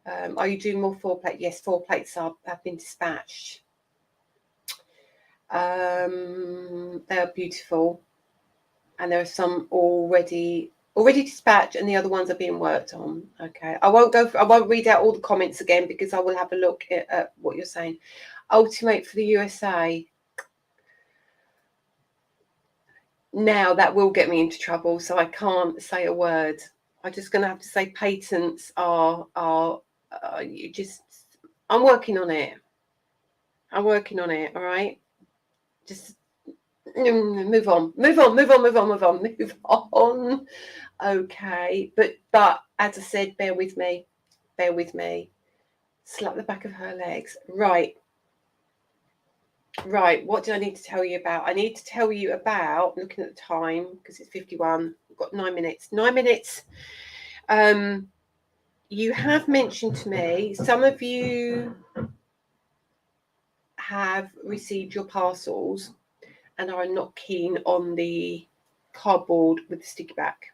Are you doing more 4-plate? Yes, 4 plates have been dispatched. They are beautiful, and there are some already dispatched, and the other ones are being worked on. Okay, I won't read out all the comments again because I will have a look at what you're saying. Ultimate for the USA. Now that will get me into trouble, so I can't say a word. I'm just going to have to say patents are you just. I'm working on it. All right. Just move on. Okay, but as I said, bear with me. Slap the back of her legs. Right, what do I need to tell you about? I need to tell you about, looking at the time because it's 51. We've got 9 minutes. You have mentioned to me, some of you have received your parcels and are not keen on the cardboard with the sticky back.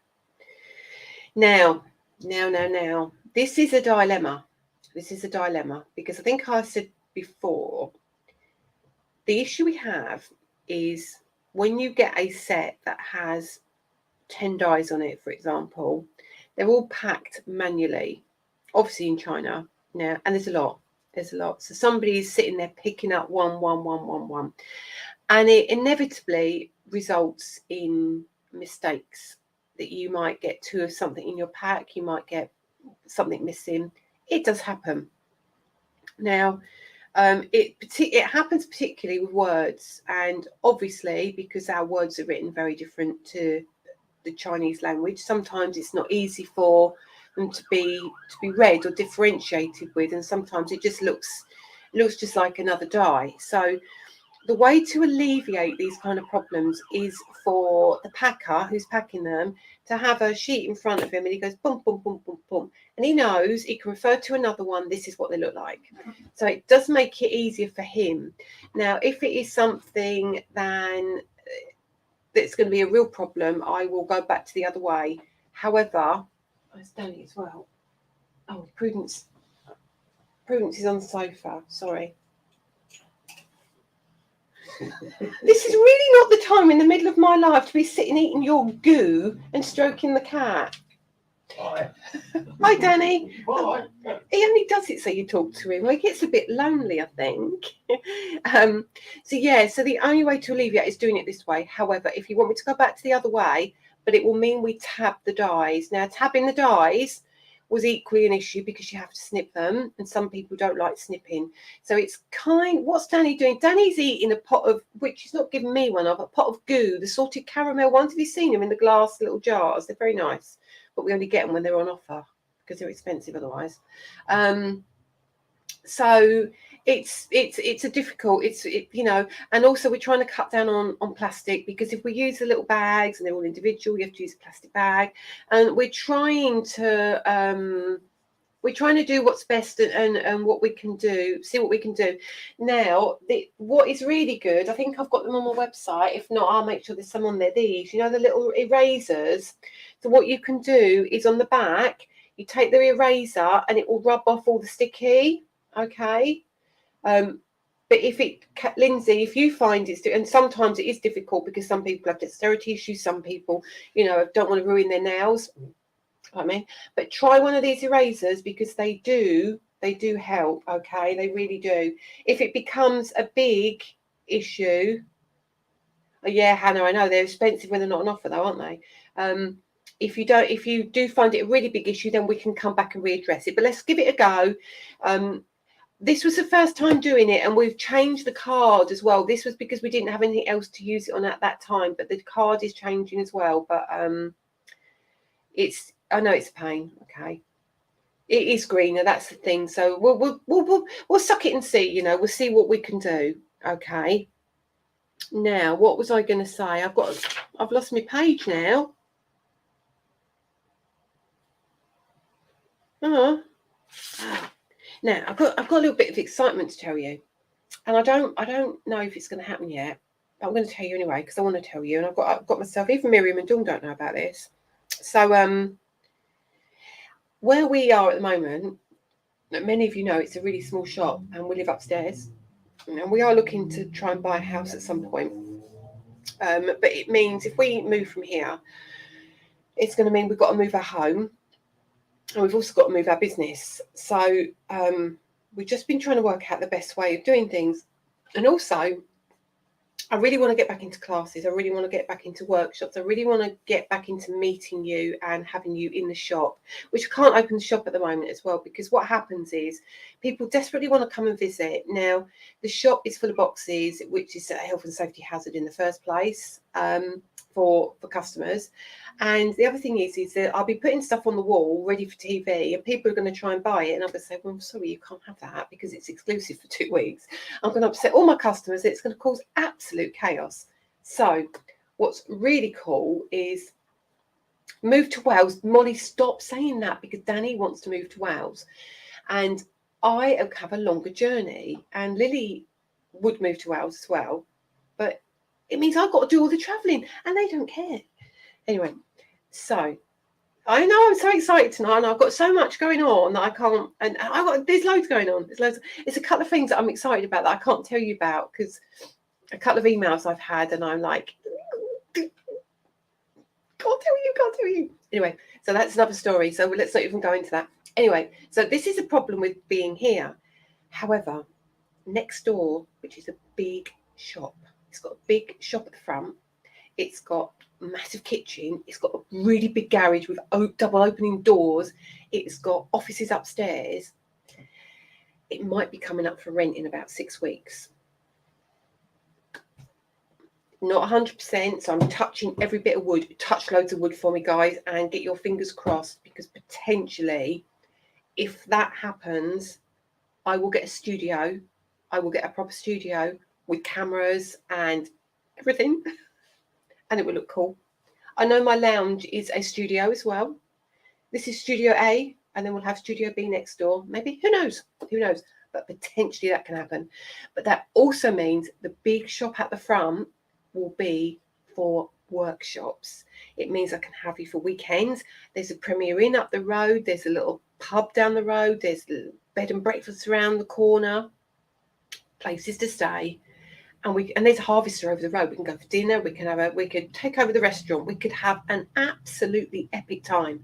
Now, this is a dilemma. Because I think I said before, the issue we have is when you get a set that has 10 dies on it, for example, they're all packed manually, obviously in China now, and there's a lot. So somebody's sitting there picking up one, and it inevitably results in mistakes that you might get 2 of something in your pack, you might get something missing. It does happen. Now, it happens particularly with words, and obviously because our words are written very different to the Chinese language, sometimes it's not easy for them to be read or differentiated with, and sometimes it just looks just like another die. So the way to alleviate these kind of problems is for the packer who's packing them to have a sheet in front of him, and he goes boom, boom, boom, boom, boom, and he knows he can refer to another one. This is what they look like. So it does make it easier for him. Now, if it is something that's going to be a real problem, I will go back to the other way. However, it's Danny as well. Oh, Prudence is on the sofa. Sorry. This is really not the time in the middle of my life to be sitting eating your goo and stroking the cat. Hi. Hi, Danny. Bye. He only does it so you talk to him. He gets a bit lonely, I think. So the only way to alleviate is doing it this way. However, if you want me to go back to the other way, but it will mean we tab the dies. Now, tabbing the dies was equally an issue because you have to snip them, and some people don't like snipping. So it's what's Danny doing? Danny's eating a pot of, which he's not giving me one of, a pot of goo, the salted caramel ones. Have you seen them in the glass little jars? They're very nice, but we only get them when they're on offer because they're expensive otherwise. So it's a difficult, and also we're trying to cut down on plastic, because if we use the little bags and they're all individual, you have to use a plastic bag, and we're trying to do what's best and what we can do, see what we can do. Now, what is really good, I think I've got them on my website. If not, I'll make sure there's some on there. These, the little erasers. So what you can do is on the back, you take the eraser and it will rub off all the sticky. Okay. But Lindsay, if you find it's, and sometimes it is difficult because some people have dexterity issues, some people, don't want to ruin their nails. But try one of these erasers because they do help. Okay, they really do. If it becomes a big issue, yeah, Hannah, I know they're expensive when they're not on offer, though, aren't they? if you do find it a really big issue, then we can come back and readdress it. But let's give it a go. This was the first time doing it, and we've changed the card as well. This was because we didn't have anything else to use it on at that time, but the card is changing as well. But I know it's a pain. Okay, it is greener. That's the thing. So we'll suck it and see. You know, we'll see what we can do. Okay. Now, what was I going to say? I've lost my page now. Oh. Now I've got a little bit of excitement to tell you, and I don't know if it's going to happen yet, but I'm going to tell you anyway because I want to tell you. And I've got myself. Even Miriam and Dawn don't know about this. So where we are at the moment, many of you know it's a really small shop, and we live upstairs, and we are looking to try and buy a house at some point. But it means if we move from here, it's going to mean we've got to move our home. And we've also got to move our business. So we've just been trying to work out the best way of doing things. And also, I really want to get back into classes. I really want to get back into workshops. I really want to get back into meeting you and having you in the shop, which I can't open the shop at the moment as well, because what happens is people desperately want to come and visit. Now, the shop is full of boxes, which is a health and safety hazard in the first place for customers. And the other thing is that I'll be putting stuff on the wall ready for TV, and people are going to try and buy it. And I'm going to say, well, I'm sorry, you can't have that because it's exclusive for 2 weeks. I'm going to upset all my customers. It's going to cause absolute chaos. So what's really cool is move to Wales. Molly, stop saying that, because Danny wants to move to Wales. And I have a longer journey. And Lily would move to Wales as well. But it means I've got to do all the travelling, and they don't care. Anyway, so I know I'm so excited tonight, and I've got so much going on that I can't. And there's loads going on. It's a couple of things that I'm excited about that I can't tell you about, because a couple of emails I've had, and I'm like, can't tell you. Anyway, so that's another story. So let's not even go into that. Anyway, so this is a problem with being here. However, next door, which is a big shop, it's got a big shop at the front. It's got a massive kitchen. It's got a really big garage with double opening doors. It's got offices upstairs. It might be coming up for rent in about 6 weeks. Not 100%, so I'm touching every bit of wood. Touch loads of wood for me, guys, and get your fingers crossed, because potentially, if that happens, I will get a studio. I will get a proper studio with cameras and everything, and it will look cool. I know my lounge is a studio as well. This is Studio A, and then we'll have Studio B next door. Maybe, who knows? But potentially that can happen. But that also means the big shop at the front will be for workshops. It means I can have you for weekends. There's a Premier Inn up the road. There's a little pub down the road. There's bed and breakfast around the corner. Places to stay. And there's a Harvester over the road. We can go for dinner. We could take over the restaurant. We could have an absolutely epic time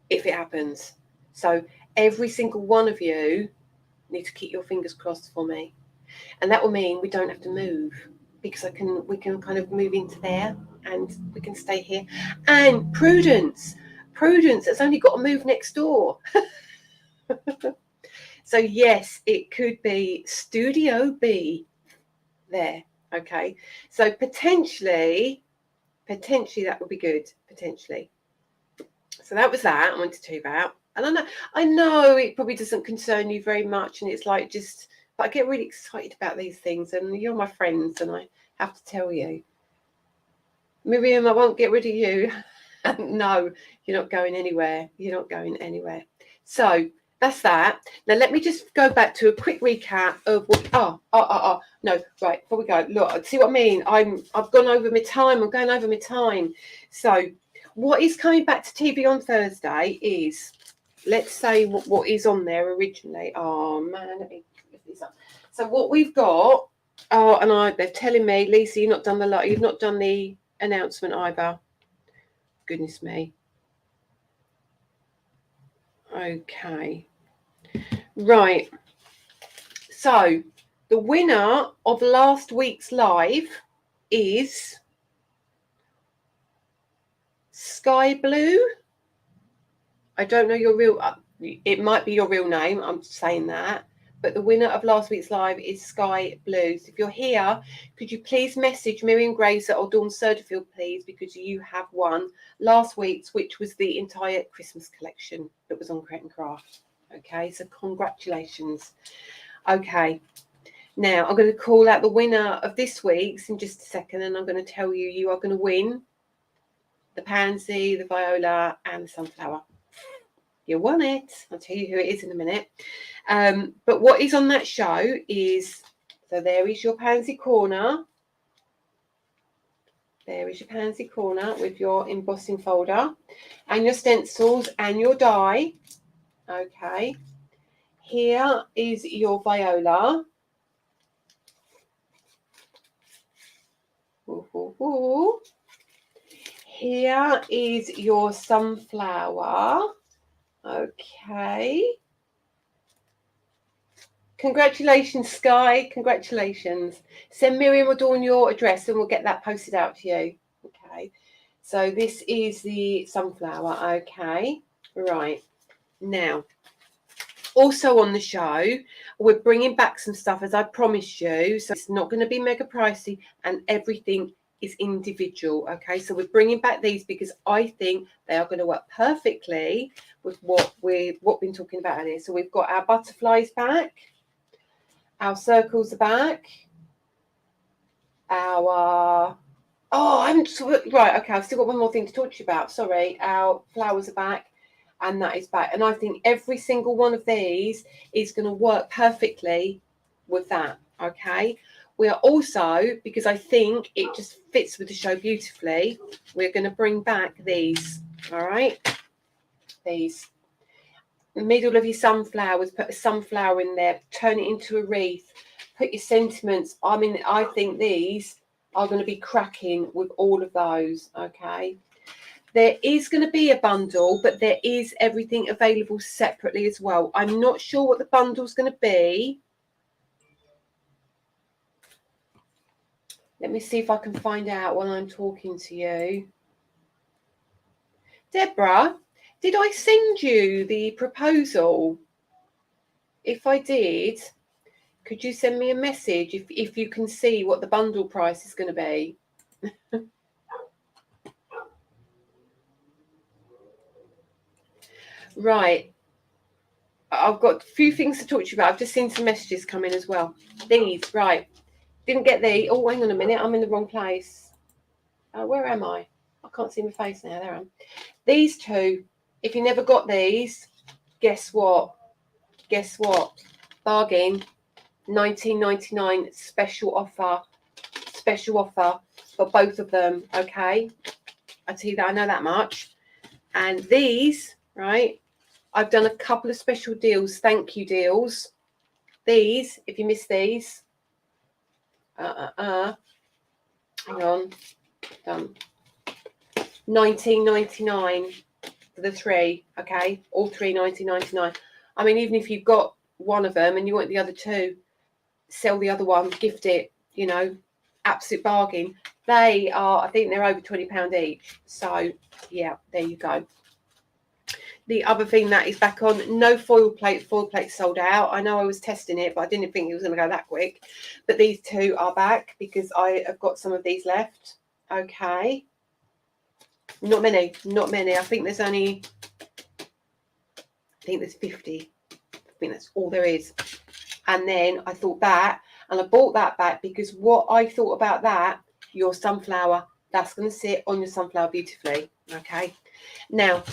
if it happens. So every single one of you need to keep your fingers crossed for me. And that will mean we don't have to move, because we can kind of move into there and we can stay here. And Prudence has only got to move next door. So yes, it could be Studio B there. Okay, so potentially that would be good. Potentially. So that was that I wanted to tell you about. And I know it probably doesn't concern you very much, and it's like but I get really excited about these things, and you're my friends, and I have to tell you, Miriam, I won't get rid of you. No, you're not going anywhere. So that's that. Now let me just go back to a quick recap of what. No, right, before we go, look, see what I mean? I've gone over my time. I'm going over my time. So what is coming back to TV on Thursday is, let's say what is on there originally. Oh man, let me lift these up. So what we've got. They're telling me, Lisa, you've not done the announcement either. Goodness me. Okay. Right. So the winner of last week's live is Sky Blue. I don't know your real, it might be your real name, I'm saying that. But the winner of last week's live is Sky Blue. So if you're here, could you please message Miriam Grazer or Dawn Söderfield, please, because you have won last week's, which was the entire Christmas collection that was on Create and Craft. Okay, so congratulations. Okay, now I'm going to call out the winner of this week's in just a second, and I'm going to tell you, you are going to win the pansy, the viola, and the sunflower. You won it. I'll tell you who it is in a minute. But what is on that show is, so there is your pansy corner. There is your pansy corner with your embossing folder and your stencils and your die. Okay. Here is your viola. Ooh, ooh, ooh. Here is your sunflower. Okay. Congratulations, Sky. Congratulations. Send Miriam or Dawn your address and we'll get that posted out to you. Okay. So this is the sunflower. Okay. Right. Now, also on the show, we're bringing back some stuff, as I promised you. So it's not going to be mega pricey and everything is individual. Okay. So we're bringing back these because I think they are going to work perfectly with what we've been talking about earlier. So we've got our butterflies back. Our circles are back. Our, oh, I haven't, right, okay, I've still got one more thing to talk to you about. Sorry, our flowers are back, and that is back. And I think every single one of these is going to work perfectly with that, okay? We are also, because I think it just fits with the show beautifully, we're going to bring back these, all right? These. Middle of your sunflowers, put a sunflower in there, turn it into a wreath, put your sentiments. I mean, I think these are going to be cracking with all of those. Okay, there is going to be a bundle, but there is everything available separately as well. I'm not sure what the bundle's going to be. Let me see if I can find out while I'm talking to you. Deborah, did I send you the proposal? If I did, could you send me a message if you can see what the bundle price is going to be? Right. I've got a few things to talk to you about. I've just seen some messages come in as well. These, right. Didn't get the, oh, hang on a minute. I'm in the wrong place. Where am I? I can't see my face now. There I am. These two, if you never got these, guess what? Guess what? Bargain. $19.99 special offer for both of them. Okay, I tell you that, I know that much. And these, right, I've done a couple of special deals, thank you deals. These, if you miss these, hang on, done. $19.99 for the three. Okay, all three $19.99. I mean, even if you've got one of them and you want the other two, sell the other one, gift it, you know, absolute bargain. They are, I think they're over £20 each. So yeah, there you go. The other thing that is back on, no foil plate. Foil plate sold out. I know I was testing it, but I didn't think it was going to go that quick. But these two are back because I have got some of these left. Okay, not many. I think there's only, I think there's 50. I think that's all there is. And then I thought that, and I bought that back because what I thought about that, your sunflower, that's going to sit on your sunflower beautifully. Okay. Now,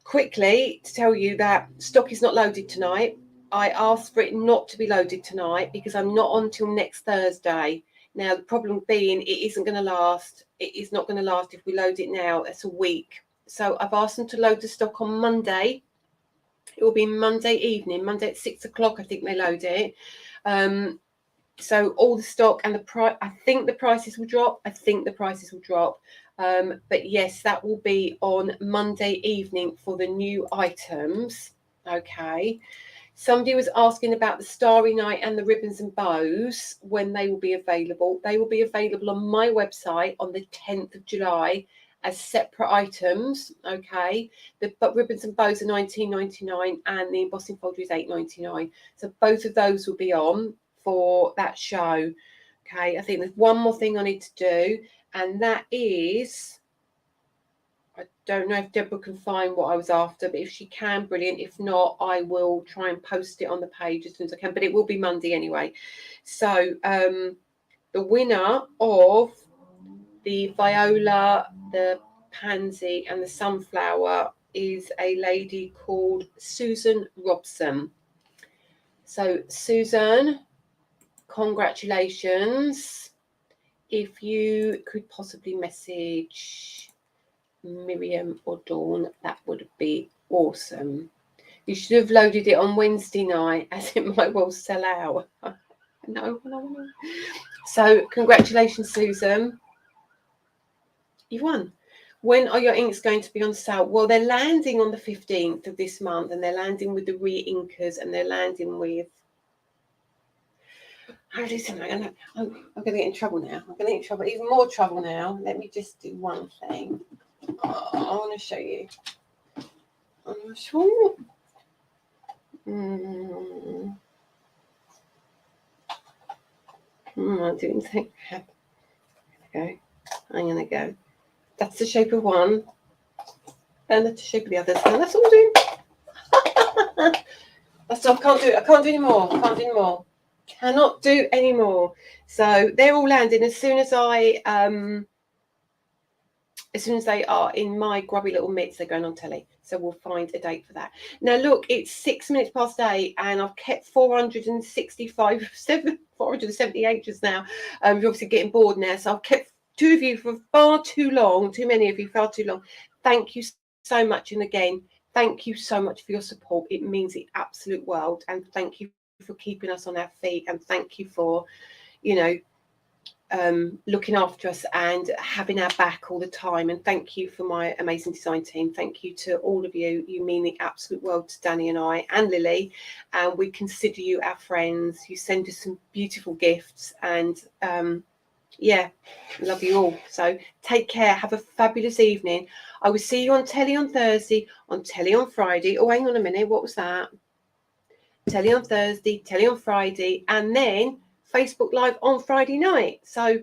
quickly to tell you that stock is not loaded tonight. I asked for it not to be loaded tonight because I'm not on till next Thursday. Now, the problem being it isn't going to last. It is not going to last if we load it now. It's a week. So I've asked them to load the stock on Monday. It will be Monday evening, Monday at 6 o'clock, I think they load it. So all the stock and the price, I think the prices will drop. But yes, that will be on Monday evening for the new items. Okay. Somebody was asking about the Starry Night and the ribbons and bows, when they will be available. They will be available on my website on the 10th of July as separate items. Okay, the ribbons and bows are $19.99 and the embossing folder is $8.99. So both of those will be on for that show. Okay, I think there's one more thing I need to do, and that is, I don't know if Deborah can find what I was after, but if she can, brilliant. If not, I will try and post it on the page as soon as I can, but it will be Monday anyway. So the winner of the viola, the pansy and the sunflower is a lady called Susan Robson. So Susan, congratulations. If you could possibly message Miriam or Dawn, that would be awesome. You should have loaded it on Wednesday night, as it might well sell out. No. So congratulations, Susan. You won. When are your inks going to be on sale? Well, they're landing on the 15th of this month, and they're landing with the re-inkers, and they're landing with... I'm going to get in trouble now. I'm going to get in trouble, even more trouble now. Let me just do one thing. I want to show you. I'm sure. I didn't think. There we go. I'm going to go. That's the shape of one, and that's the shape of the others. And that's all I'm doing. That's all. I can't do anymore. Cannot do anymore. So they're all landing as soon as they are in my grubby little mitts. They're going on telly. So we'll find a date for that. Now look, it's 6 minutes past 8, and I've kept 478 just now. You're obviously getting bored now, so I've kept two of you for far too long. Too many of you, far too long. Thank you so much, and again, thank you so much for your support. It means the absolute world, and thank you for keeping us on our feet, and thank you for, looking after us and having our back all the time. And thank you for my amazing design team. Thank you to all of you. You mean the absolute world to Danny and I and Lily, and we consider you our friends. You send us some beautiful gifts, and yeah, love you all. So take care. Have a fabulous evening. I will see you on telly on Thursday, on telly on Friday. Oh, hang on a minute. What was that? Telly on Thursday, telly on Friday, and then Facebook Live on Friday night. So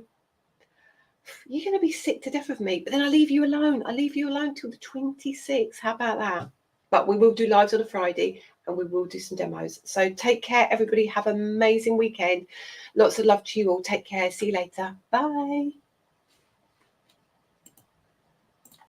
you're going to be sick to death of me, but then I leave you alone. I leave you alone till the 26th. How about that? But we will do lives on a Friday, and we will do some demos. So take care, everybody. Have an amazing weekend. Lots of love to you all. Take care. See you later. Bye.